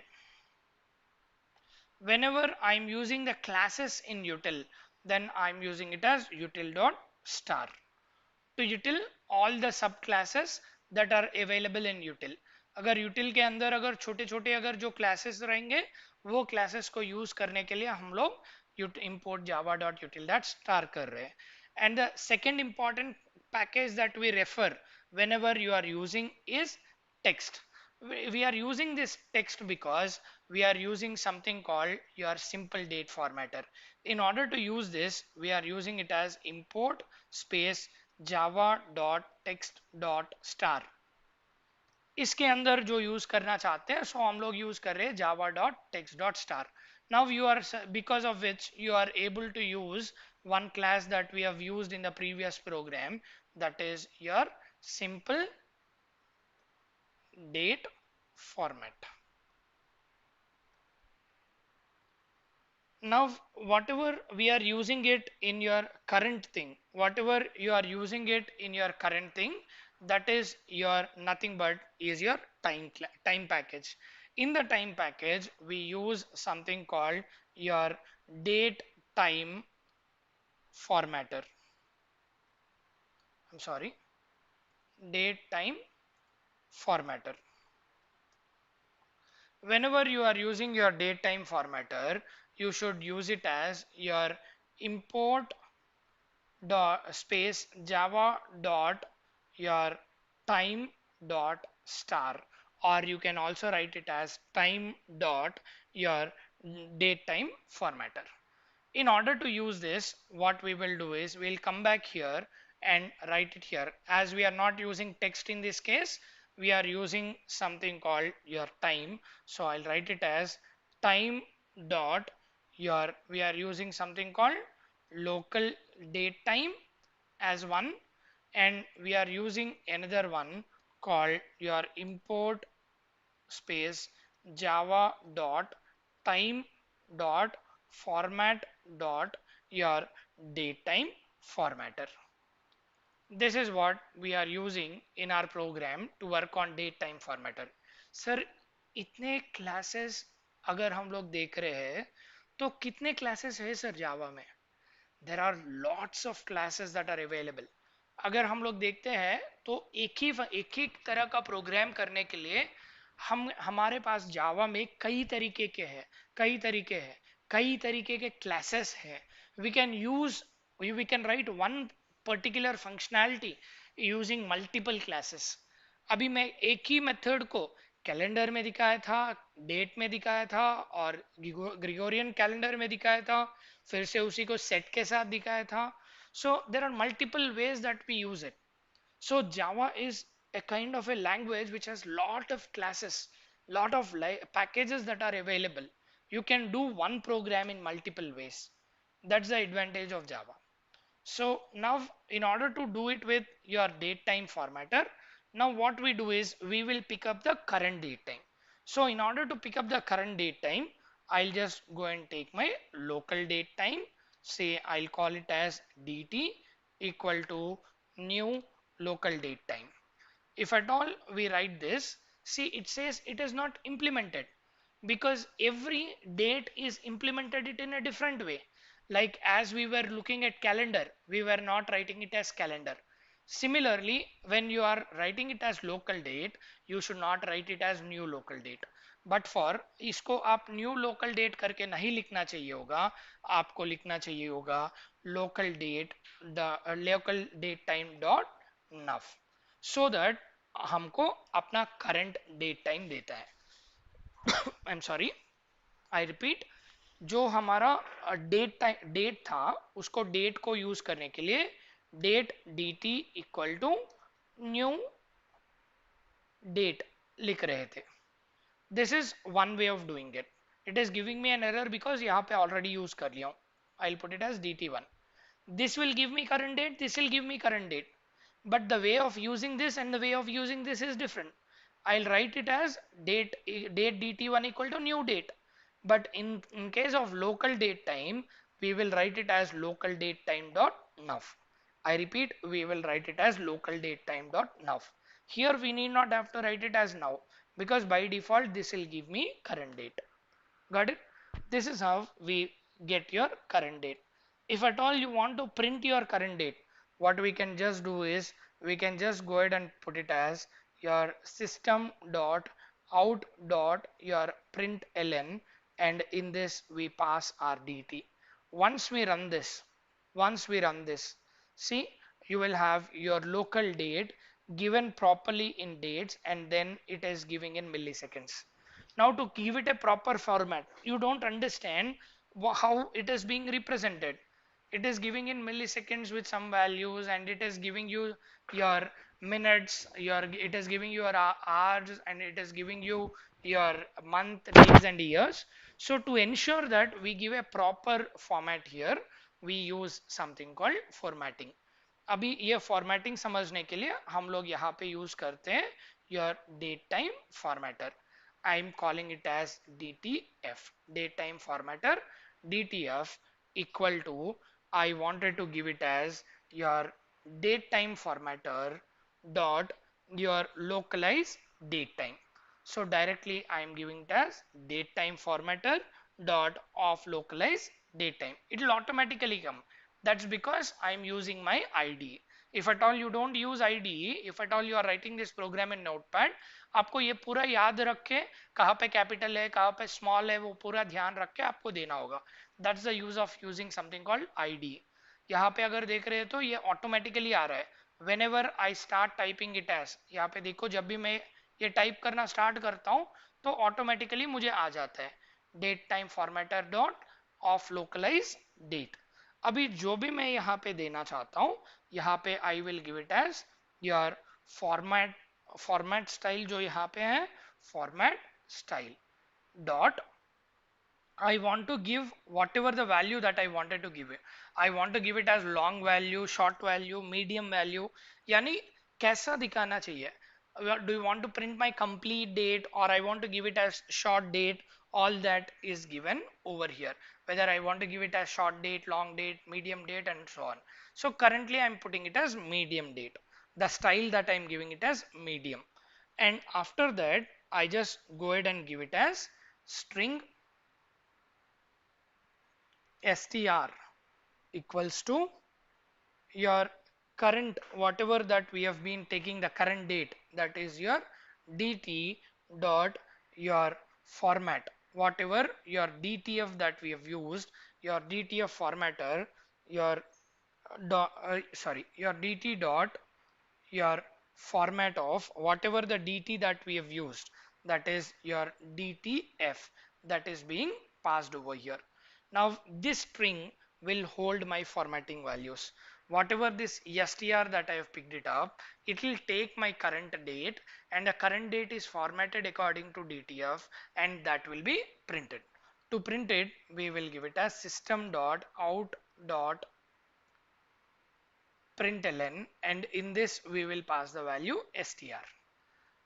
whenever I'm using the classes in util, then I'm using it as util.star to util all the subclasses that are available in util. अगर util के अंदर अगर छोटे छोटे अगर जो classes रहेंगे वो classes को use करने के लिए हम लोग import java.util.star कर रहे हैं. And the second important package that we refer whenever you are using is text. We are using this text because we are using something called your simple date formatter. In order to use this, we are using it as import space java.text.star. इसके अंदर जो use करना चाहते हैं सो हम लोग use कर रहे हैं java.text.star. Now you are, because of which you are able to use one class that we have used in the previous program, that is your simple date format. Now whatever we are using it in your current thing, whatever you are using it in your current thing, that is your nothing but is your time package. In the time package, we use something called your date time formatter. I'm sorry, date time formatter. Whenever you are using your date time formatter, you should use it as your import dot space java dot your time dot star, or you can also write it as time dot your date time formatter. In order to use this, what we will do is we'll come back here and write it here. As we are not using text in this case, we are using something called your time. So I'll write it as time dot your, we are using something called local date time as one, and we are using another one called your import space java dot time dot format dot your datetime formatter. This is what we are using in our program to work on datetime formatter. Sir इतने classes अगर हम लोग देख रहे हैं तो कितने classes है सर जावा में? There are lots of classes that are available. अगर हम लोग देखते हैं तो एक ही तरह का प्रोग्राम करने के लिए हम हमारे पास जावा में कई तरीके के क्लासेस हैं. We can use we can write one particular functionality using multiple classes. अभी मैं एक ही मेथड को कैलेंडर में दिखाया था, डेट में दिखाया था और ग्रिगोरियन कैलेंडर में दिखाया था, फिर से उसी को सेट के साथ दिखाया था. So there are multiple ways that we use it. So Java is a kind of a language which has lot of classes, lot of packages that are available. You can do one program in multiple ways. That's the advantage of Java. So now in order to do it with your date time formatter, now what we do is we will pick up the current date time. So in order to pick up the current date time, I'll just go and take my local date time. Say I'll call it as dt equal to new local date time. If at all we write this, see it says it is not implemented because every date is implemented it in a different way. Like as we were looking at calendar, we were not writing it as calendar. Similarly, when you are writing it as local date, you should not write it as new local date. But for इसको आप new local date करके नहीं लिखना चाहिए होगा, आपको लिखना चाहिए होगा local date local date time dot now, so that हमको अपना करंट डेट टाइम देता है. I am sorry, I repeat, जो हमारा डेट था उसको डेट को यूज करने के लिए date d t equal to new date लिख रहे थे. This is one way of doing it. It is giving me an error because यहाँ पे already use कर लिया हूँ. I'll put it as dt1. This will give me current date, this will give me current date. But the way of using this and the way of using this is different. I'll write it as date dt1 equal to new date. But in case of local date time, we will write it as local date time dot nuff. I repeat, we will write it as local date time dot nuff. Here we need not have to write it as now because by default this will give me current date. Got it? This is how we get your current date. If at all you want to print your current date, what we can just do is we can just go ahead and put it as your system dot out dot your print ln, and in this we pass our dt. Once we run this, see, you will have your local date given properly in dates, and then it is giving in milliseconds. Now to give it a proper format, you don't understand how it is being represented. It is giving in milliseconds with some values, and it is giving you your minutes, it is giving you your hours, and it is giving you your month, days and years. So to ensure that we give a proper format here, we use something called formatting. अभी ये formatting समझने के लिए हम लोग यहाँ पे use करते हैं your date time formatter. I am calling it as DTF, date time formatter. DTF equal to, I wanted to give it as your date time formatter dot your localized date time. So directly I am giving it as date time formatter dot of localize date time. It will automatically come. That's because I am using my IDE. If at all you don't use IDE, if at all you are writing this program in Notepad, आपको ये पूरा याद रख के कहाँ पे capital है कहाँ पे स्मॉल है वो पूरा ध्यान रख के आपको देना होगा. That's the use of using something called IDE. यहाँ पे अगर देख रहे हो तो ये ऑटोमेटिकली आ रहा है. Whenever I start typing it as, यहाँ पे देखो जब भी मैं ये टाइप करना स्टार्ट करता हूँ तो ऑटोमेटिकली मुझे आ जाता है date time formatter dot of localize date. अभी जो भी मैं यहाँ पे देना चाहता हूँ यहाँ पे I will give it as your format style जो यहाँ पे है format style dot I want to give whatever the value that I wanted to give it. I want to give it as long value, short value, medium value. यानी कैसा दिखाना चाहिए? Do you want to print my complete date or I want to give it as short date? All that is given over here. Whether I want to give it as short date, long date, medium date, and so on. So currently I'm putting it as medium date. The style that I'm giving it as medium. And after that, I just go ahead and give it as string str equals to your current whatever that we have been taking the current date, that is your dt dot your format, whatever your DTF that we have used, your DTF formatter, your your dt dot your format of whatever the dt that we have used, that is your DTF, that is being passed over here. Now this string will hold my formatting values. Whatever this str that I have picked it up, it will take my current date and the current date is formatted according to DTF and that will be printed. To print it, we will give it as system dot out dot println, and in this we will pass the value str.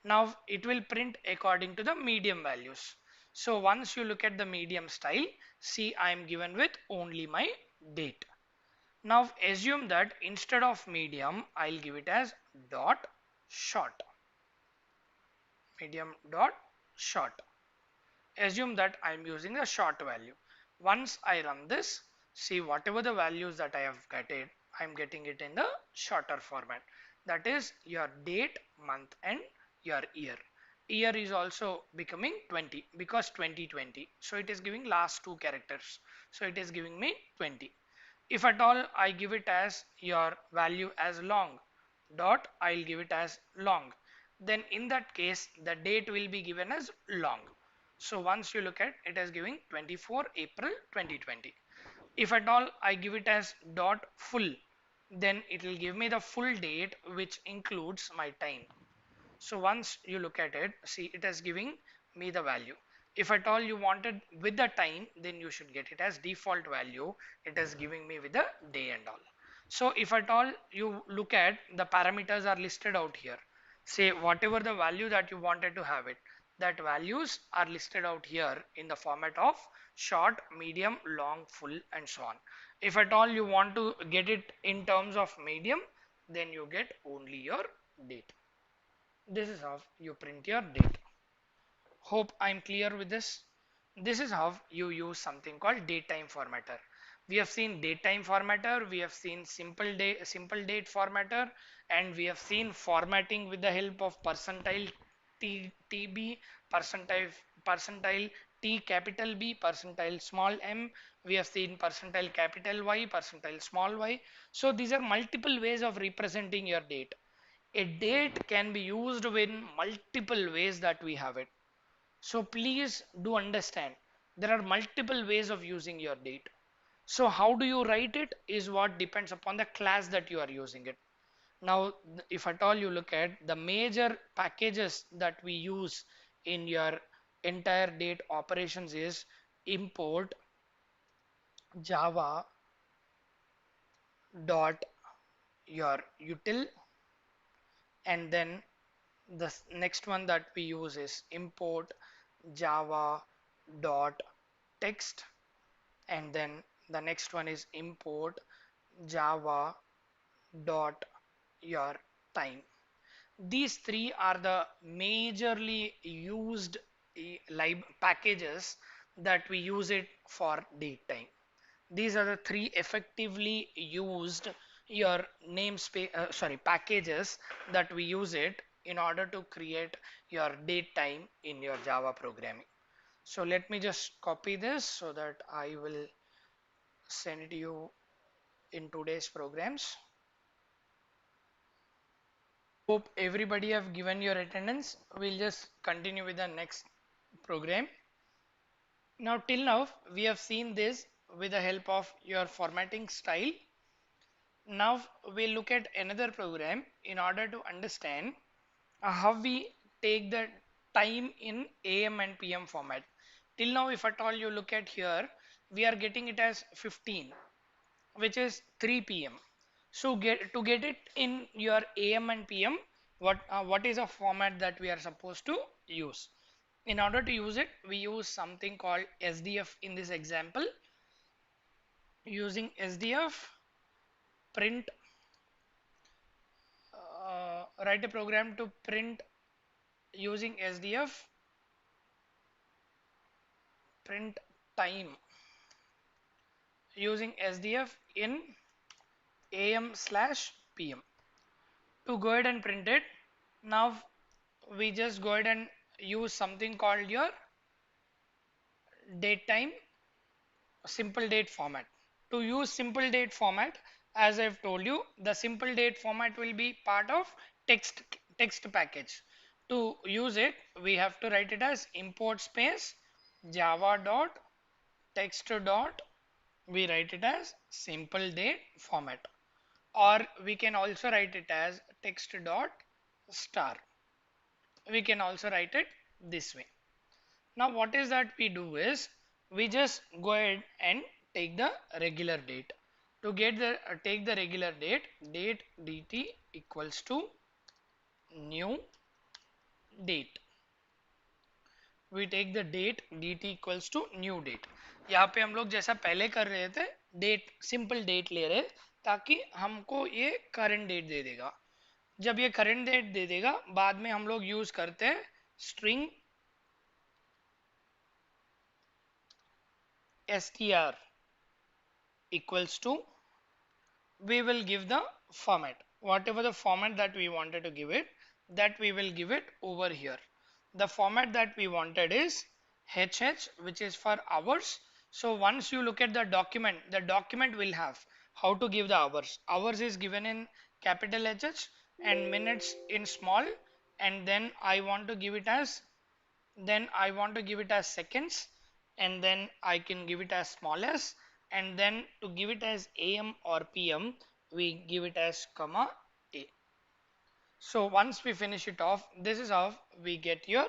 Now it will print according to the medium values. So once you look at the medium style, see I am given with only my date. Now assume that instead of medium, I'll give it as dot short. Medium dot short. Assume that I'm using the short value. Once I run this, see whatever the values that I have getted, I'm getting it in the shorter format. That is your date, month and your year. Year is also becoming 20 because 2020. So it is giving last two characters. So it is giving me 20. If at all I give it as your value as long dot, I'll give it as long. Then in that case, the date will be given as long. So once you look at it as giving 24 April 2020. If at all I give it as dot full, then it will give me the full date which includes my time. So once you look at it, see it is giving me the value. If at all you wanted with the time, then you should get it as default value. It is giving me with the day and all. So if at all you look at the parameters are listed out here, say whatever the value that you wanted to have it, that values are listed out here in the format of short, medium, long, full and so on. If at all you want to get it in terms of medium, then you get only your date. This is how you print your date. Hope I'm clear with this. This is how you use something called datetime formatter. We have seen datetime formatter, we have seen simple date formatter, and we have seen formatting with the help of percentile TB, percentile T capital B, percentile small m. We have seen percentile capital Y, percentile small y. So these are multiple ways of representing your date. A date can be used in multiple ways that we have it. So please do understand there are multiple ways of using your date. So how do you write it is what depends upon the class that you are using it. Now if at all you look at the major packages that we use in your entire date operations is import java dot your util, and then the next one that we use is import java dot text, and then the next one is import java dot your time. These three are the majorly used lib packages that we use it for date time. These are the three effectively used your namespace, sorry, packages that we use it in order to create your date time in your Java programming. So let me just copy this so that I will send it to you in today's programs. Hope everybody have given your attendance. We'll just continue with the next program. Now till now we have seen this with the help of your formatting style. Now we'll look at another program in order to understand how we take the time in AM and PM format. Till now if at all you look at here, we are getting it as 15, which is 3 p.m. So to get it in your AM and PM, what is a format that we are supposed to use? In order to use it, we use something called SDF in this example. Using SDF, print, write a program to print using SDF, print time using SDF in AM/PM. To go ahead and print it, now we just go ahead and use something called your date time simple date format. To use simple date format, as I've told you, the simple date format will be part of text package. To use it, we have to write it as import space java dot text dot, we write it as simple date format, or we can also write it as text dot star. We can also write it this way. Now what is that we do is we just go ahead and take the regular date. To get the take the regular date, date dt equals to new date. We take the date dt equals to new date. यहाँ पे हम लोग जैसा पहले कर रहे थे, date simple date ले रहे ताकि हमको ये करंट डेट दे देगा. जब ये करंट डेट दे देगा, बाद में हम लोग यूज करते हैं string str equals to, we will give the format, whatever the format that we wanted to give it, that we will give it over here. The format that we wanted is HH, which is for hours. So once you look at the document will have how to give the hours. Hours is given in capital HH and minutes in small, and then I want to give it as seconds, and then I can give it as small s, and then to give it as AM or PM, we give it as comma A. So once we finish it off, this is how we get your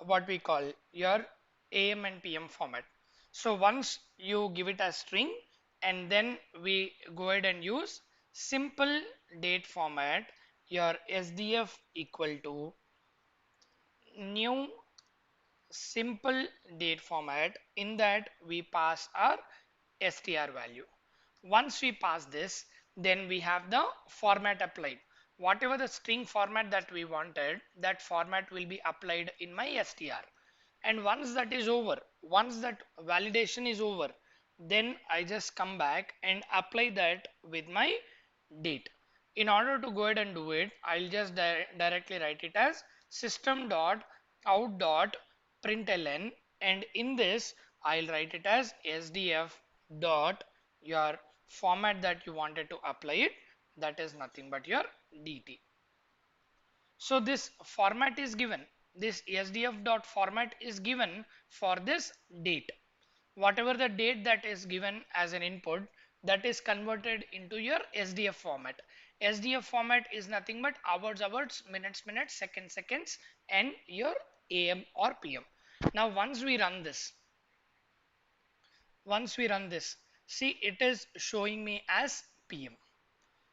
what we call your AM and PM format. So once you give it as string, and then we go ahead and use simple date format, your SDF equal to new simple date format. In that we pass our str value. Once we pass this, then we have the format applied. Whatever the string format that we wanted, that format will be applied in my str. And once that is over, once that validation is over, then I just come back and apply that with my date. In order to go ahead and do it, I'll just directly write it as system dot out dot println, and in this I'll write it as sdf dot your format that you wanted to apply it, that is nothing but your dt. So this format is given, this sdf dot format is given for this date. Whatever the date that is given as an input, that is converted into your SDF format. SDF format is nothing but hours, minutes, seconds, and your AM or PM. Now once we run this, see, it is showing me as PM.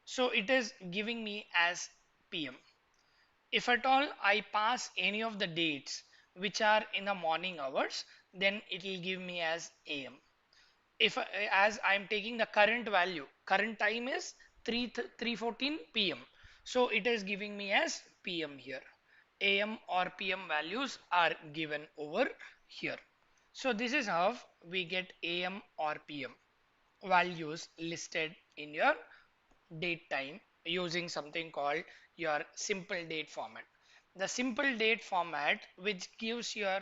So it is giving me as PM. If at all I pass any of the dates which are in the morning hours, then it will give me as AM. If as I am taking the current value, current time is 3:14 p.m. So it is giving me as PM here. AM or PM values are given over here. So this is how we get AM or PM values listed in your date time using something called your simple date format. The simple date format, which gives your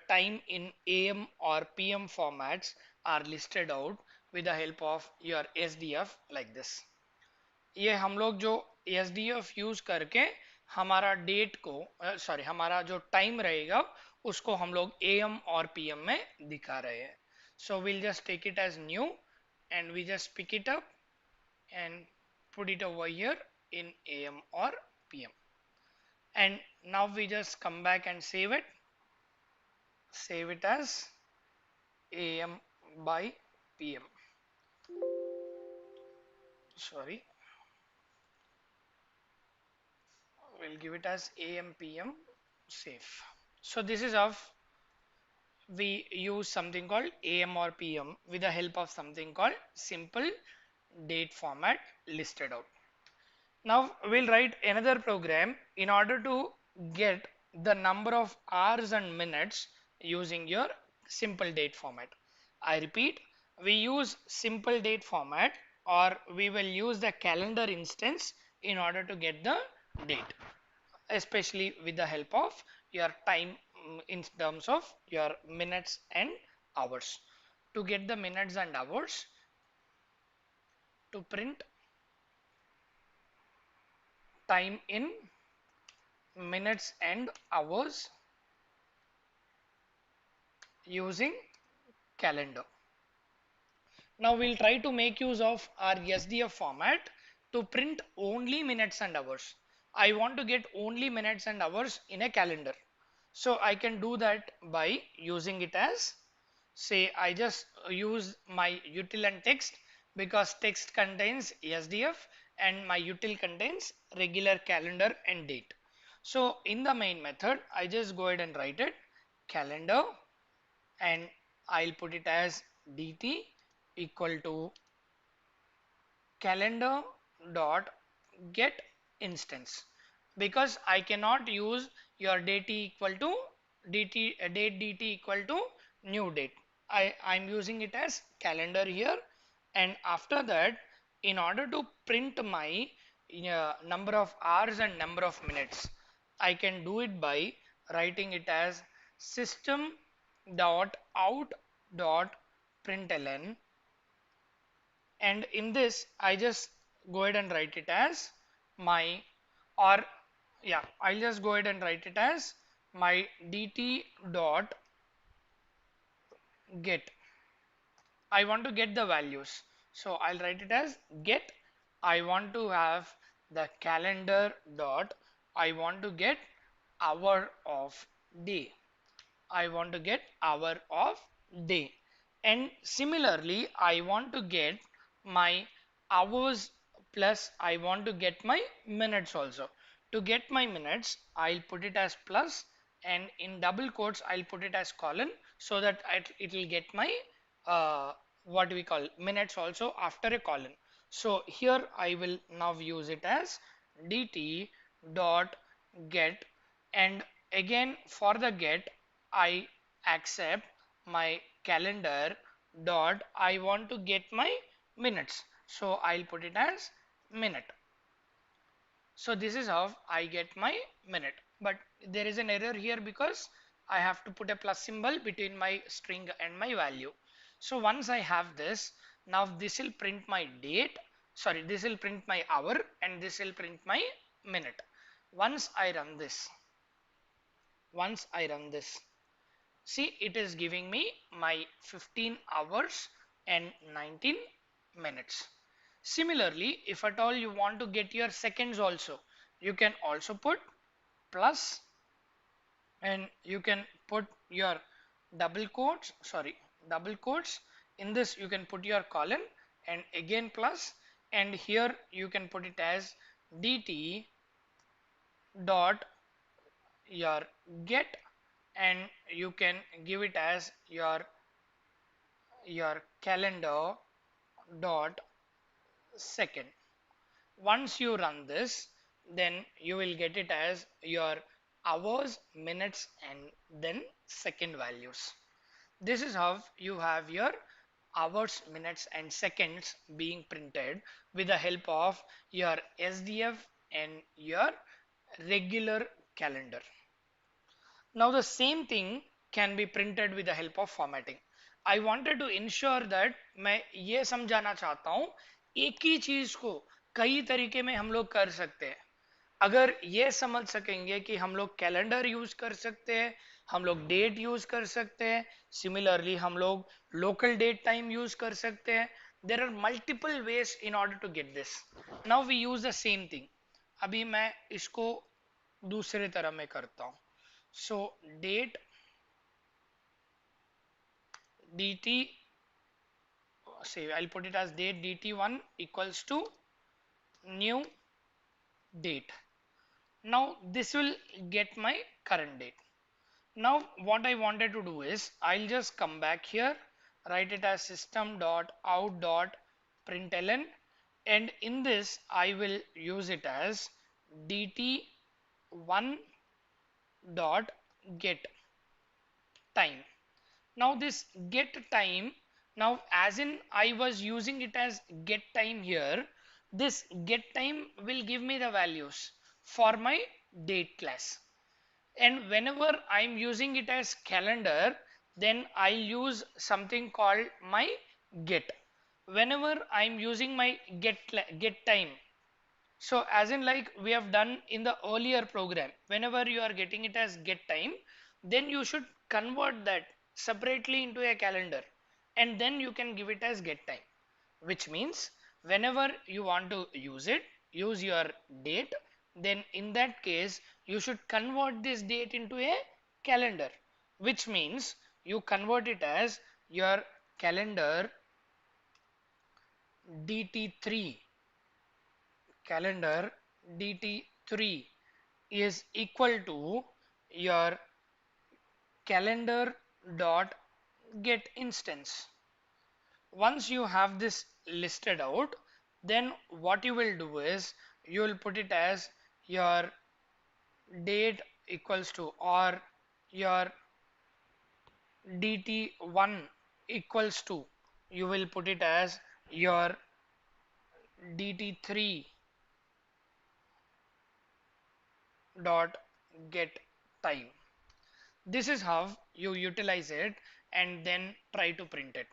time in AM or PM formats, are listed out with the help of your SDF like this. ये हम लोग जो SDF use करके हमारा date को sorry हमारा जो time रहेगा उसको हम लोग AM और PM में दिखा रहे हैं. So we'll just take it as new and we just pick it up and put it over here in AM or PM. And now we just come back and save it as AM by PM. Sorry, we'll give it as AM PM save. So this is how we use something called AM or PM with the help of something called simple date format listed out. Now we'll write another program in order to get the number of hours and minutes using your simple date format. I repeat, we use simple date format or we will use the calendar instance in order to get the date, especially with the help of your time in terms of your minutes and hours. To get the minutes and hours, to print time in minutes and hours using calendar. Now we'll try to make use of our SDF format to print only minutes and hours. I want to get only minutes and hours in a calendar. So I can do that by using it as, say I just use my util and text because text contains SDF and my util contains regular calendar and date. So in the main method, I just go ahead and write it calendar and I'll put it as dt equal to calendar dot get instance, because I cannot use your date equal to date dt equal to new date. I'm using it as calendar here, and after that, in order to print my number of hours and number of minutes, I can do it by writing it as system dot out dot println, and in this I just go ahead and write it as my, or yeah, I'll just go ahead and write it as my dt dot get. I want to get the values, so I'll write it as get. I want to have the calendar dot, I want to get hour of day. I want to get hour of day, and similarly I want to get my hours plus I want to get my minutes also. To get my minutes, I'll put it as plus, and in double quotes I'll put it as colon, so that it will get my what we call minutes also after a colon. So here I will now use it as dt dot get, and again for the get I accept my calendar dot I want to get my minutes, so I'll put it as minute. So this is how I get my minute, but there is an error here because I have to put a plus symbol between my string and my value. So once I have this, now this will print my date, sorry, this will print my hour and this will print my minute. Once I run this, see, it is giving me my 15 hours and 19 minutes. Similarly, if at all you want to get your seconds also, you can also put plus, and you can put your double quotes, in this you can put your colon and again plus, and here you can put it as dt dot your get, and you can give it as your calendar dot second. Once you run this, then you will get it as your hours, minutes, and then second values. This is how you have your hours, minutes, and seconds being printed with the help of your SDF and your regular calendar. Now the same thing can be printed with the help of formatting. I wanted to ensure that मैं ये समझाना चाहता हूँ एक ही चीज को कई तरीके में हम लोग कर सकते हैं। अगर ये समझ सकेंगे कि हम लोग कैलेंडर यूज कर सकते हैं, हम लोग डेट यूज कर सकते हैं, सिमिलरली हम लोग लोकल डेट टाइम यूज कर सकते हैं। There are multiple ways in order to get this. Now we use the same thing. अभी मैं इसको दूसरे तरह में करता हूँ। So date dt, say I'll put it as date dt1 equals to new date. Now this will get my current date. Now what I wanted to do is I'll just come back here, write it as system.out.println, and in this I will use it as dt1 dot get time. Now this get time, now as in I was using it as get time here, this get time will give me the values for my date class. And whenever I'm using it as calendar, then I'll use something called my get. Whenever I'm using my get time, so as in like we have done in the earlier program, whenever you are getting it as get time, then you should convert that separately into a calendar and then you can give it as get time, which means whenever you want to use it, use your date, then in that case you should convert this date into a calendar, which means you convert it as your calendar dt3, calendar dt3 is equal to your calendar dot get instance. Once you have this listed out, then what you will do is you will put it as your date equals to, or your dt1 equals to, you will put it as your dt3 dot get time. This is how you utilize it and then try to print it.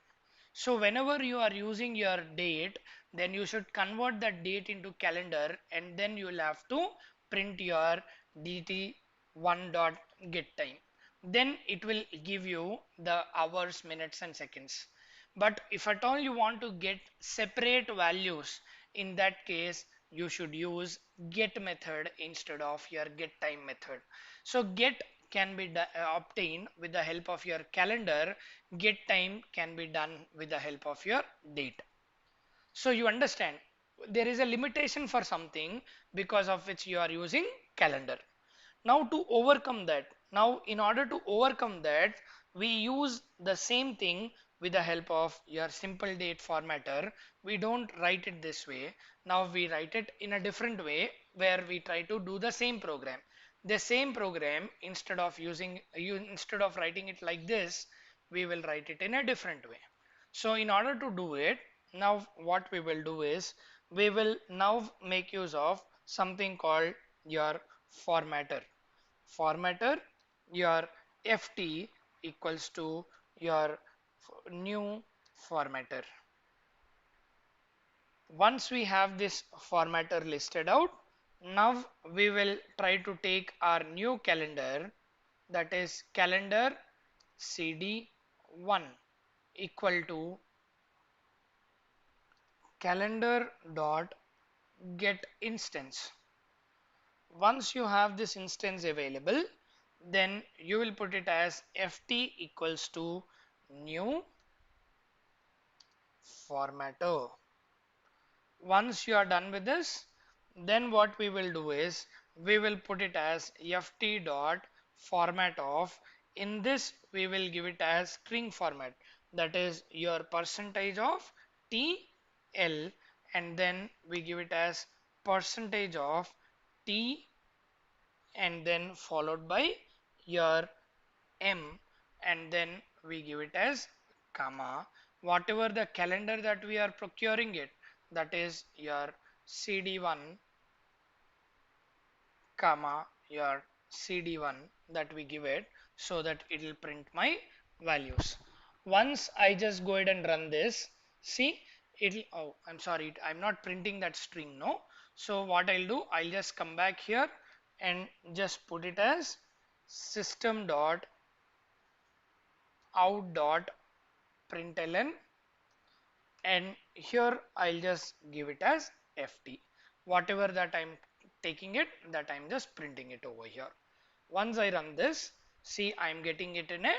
So whenever you are using your date, then you should convert that date into calendar and then you will have to print your dt1 dot get time. Then it will give you the hours, minutes and seconds. But if at all you want to get separate values, in that case you should use get method instead of your get time method. So get can be obtained with the help of your calendar, get time can be done with the help of your date. So you understand there is a limitation for something because of which you are using calendar. Now to overcome that, now in order to overcome that, we use the same thing with the help of your simple date formatter. We don't write it this way. Now we write it in a different way where we try to do the same program. The same program, instead of instead of writing it like this, we will write it in a different way. So in order to do it, now what we will do is we will now make use of something called your formatter. Formatter, your ft equals to your new formatter. Once we have this formatter listed out, now we will try to take our new calendar, that is calendar cd1 equal to calendar dot get instance. Once you have this instance available, then you will put it as ft equals to new formatter. Once you are done with this, then what we will do is we will put it as ft dot format of, in this we will give it as string format, that is your percentage of tl, and then we give it as percentage of T and then followed by your M, and then we give it as comma whatever the calendar that we are procuring it, that is your CD1 comma your CD1 that we give it, so that it will print my values. Once I just go ahead and run this, see it'll, oh I'm sorry, I'm not printing that string, no. So what I'll do, I'll just come back here and just put it as system dot out dot println, and here I'll just give it as ft. Whatever that I'm taking it, that I'm just printing it over here. Once I run this, see I'm getting it in a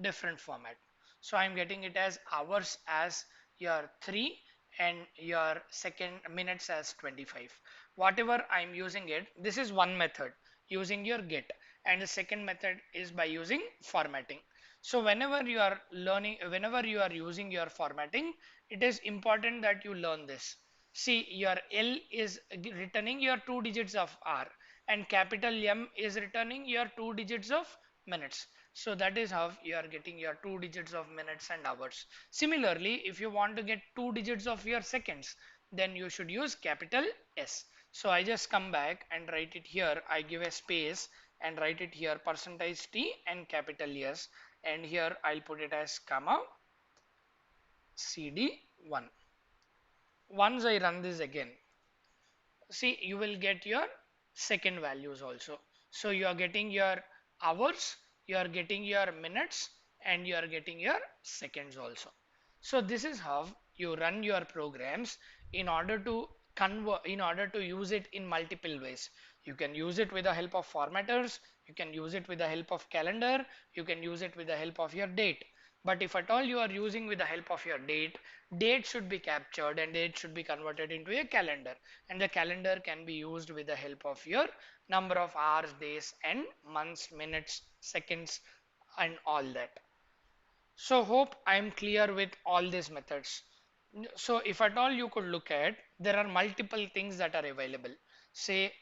different format. So I'm getting it as hours as your 3 and your second minutes as 25. Whatever I'm using it, this is one method using your get, and the second method is by using formatting. So whenever you are learning, whenever you are using your formatting, it is important that you learn this. See, your L is returning your 2 digits of R, and capital M is returning your 2 digits of minutes. So that is how you are getting your 2 digits of minutes and hours. Similarly, if you want to get 2 digits of your seconds, then you should use capital S. So I just come back and write it here. I give a space and write it here percentage T and capital S, and here I'll put it as comma CD1. Once I run this again, see you will get your second values also. So you are getting your hours, you are getting your minutes, and you are getting your seconds also. So this is how you run your programs in order to convert, in order to use it in multiple ways. You can use it with the help of formatters, you can use it with the help of calendar, you can use it with the help of your date. But if at all you are using with the help of your date, date should be captured and date should be converted into a calendar, and the calendar can be used with the help of your number of hours, days, and months, minutes, seconds, and all that. So hope I am clear with all these methods. So if at all you could look at, there are multiple things that are available. Say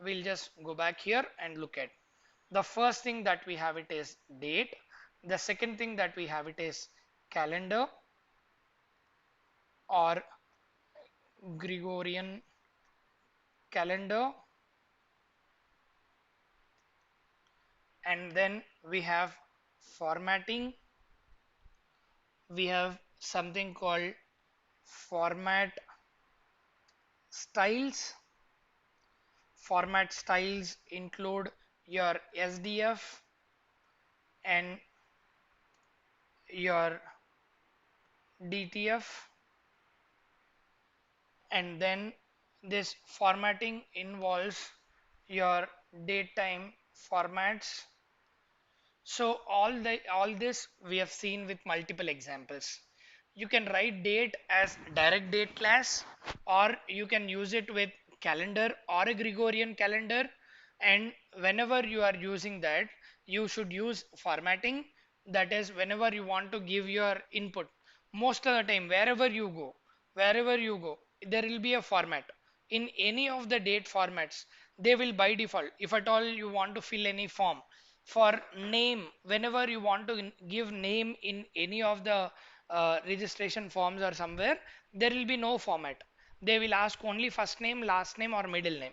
we'll just go back here and look at. The first thing that we have it is date. The second thing that we have it is calendar or Gregorian calendar, and then we have formatting. We have something called format styles. Format styles include your SDF and your DTF, and then this formatting involves your date time formats. So all this we have seen with multiple examples. You can write date as direct date class, or you can use it with calendar or a Gregorian calendar. And whenever you are using that, you should use formatting. That is, whenever you want to give your input, most of the time wherever you go, there will be a format. In any of the date formats, they will by default, if at all you want to fill any form, for name, whenever you want to give name in any of the registration forms or somewhere, there will be no format. They will ask only first name, last name, or middle name.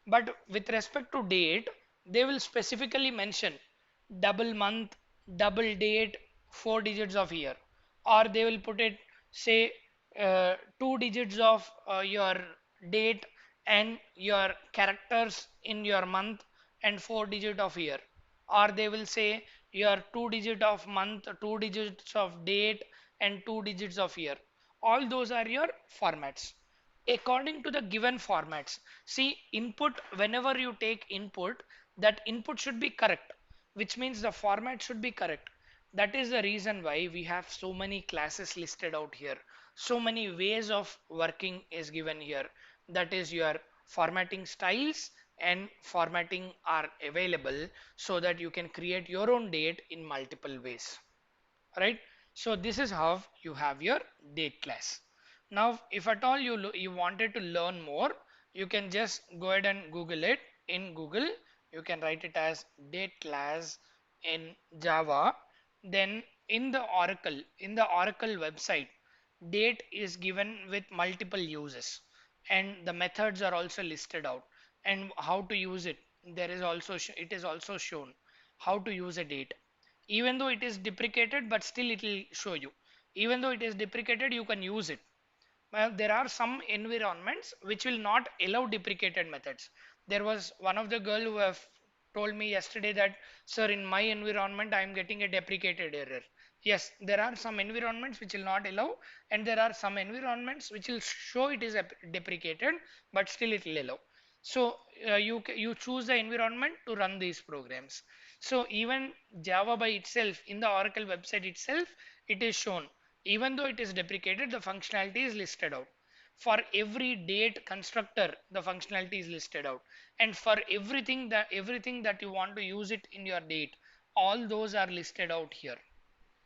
But with respect to date, they will specifically mention double month, double date, 4 digits of year, or they will put it, say, 2 digits of your date and your characters in your month, and 4 digit of year, or they will say your 2 digit of month, 2 digits of date, and 2 digits of year. All those are your formats according to the given formats. See, input, whenever you take input, that input should be correct, which means the format should be correct. That is the reason why we have so many classes listed out here. So many ways of working is given here. That is, your formatting styles and formatting are available so that you can create your own date in multiple ways, right? So this is how you have your date class. Now if at all you wanted to learn more, you can just go ahead and google it. in Google, you can write it as date class in Java. Then in the Oracle website, date is given with multiple uses, and the methods are also listed out, and how to use it. There is also it is also shown how to use a date. Even though it is deprecated, but still it will show you. Even though it is deprecated, you can use it. Well, there are some environments which will not allow deprecated methods. There was one of the girl who have told me yesterday that, sir, in my environment I am getting a deprecated error. Yes, there are some environments which will not allow, and there are some environments which will show it is deprecated, but still it will allow. So you choose the environment to run these programs. So even Java by itself, in the Oracle website itself, it is shown. Even though it is deprecated, the functionality is listed out. For every date constructor, the functionality is listed out. And for everything that you want to use it in your date, all those are listed out here.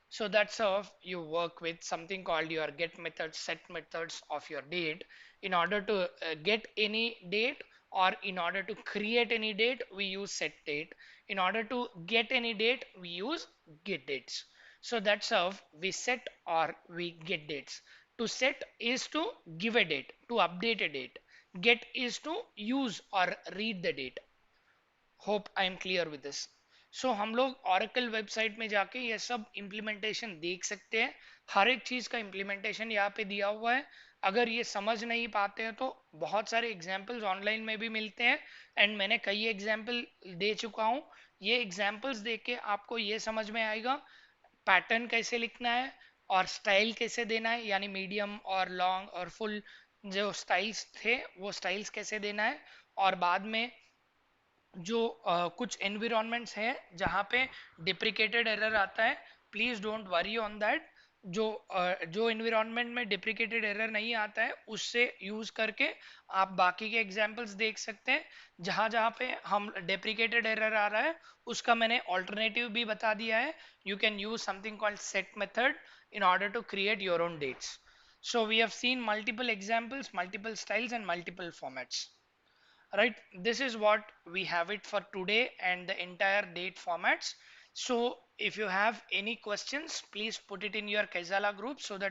So that's how you work with something called your get methods, set methods of your date. In order to get any date, or in order to create any date, we use set date. In order to get any date, we use get dates. So that's how we set or we get dates. To set is to give a date, to update a date. Get is to use or read the date. Hope I am clear with this. So हम लोग Oracle website में जाके ये सब implementation देख सकते हैं. हर एक चीज का इम्प्लीमेंटेशन यहाँ पे दिया हुआ है. अगर ये समझ नहीं पाते हैं तो बहुत सारे एग्जाम्पल्स ऑनलाइन में भी मिलते हैं, एंड मैंने कई एग्जाम्पल दे चुका हूँ. ये एग्जाम्पल्स देख के आपको ये समझ में आएगा पैटर्न कैसे लिखना है और स्टाइल कैसे देना है, यानी मीडियम और लॉन्ग और फुल जो स्टाइल्स थे वो स्टाइल्स कैसे देना है. और बाद में जो कुछ एनवायरनमेंट्स हैं जहाँ पे डिप्रिकेटेड एरर आता है, please don't worry on that. जो एनवायरनमेंट में डिप्रिकेटेड एरर नहीं आता है उससे यूज करके आप बाकी के एग्जांपल्स देख सकते हैं. जहाँ जहाँ पे हम डिप्रिकेटेड एरर आ रहा है उसका मैंने ऑल्टरनेटिव भी बता दिया है. You can use something called set method in order to create your own dates. So we have seen multiple examples, multiple styles and multiple formats. Right, this is what we have it for today and the entire date formats. So if you have any questions, please put it in your Kaizala group so that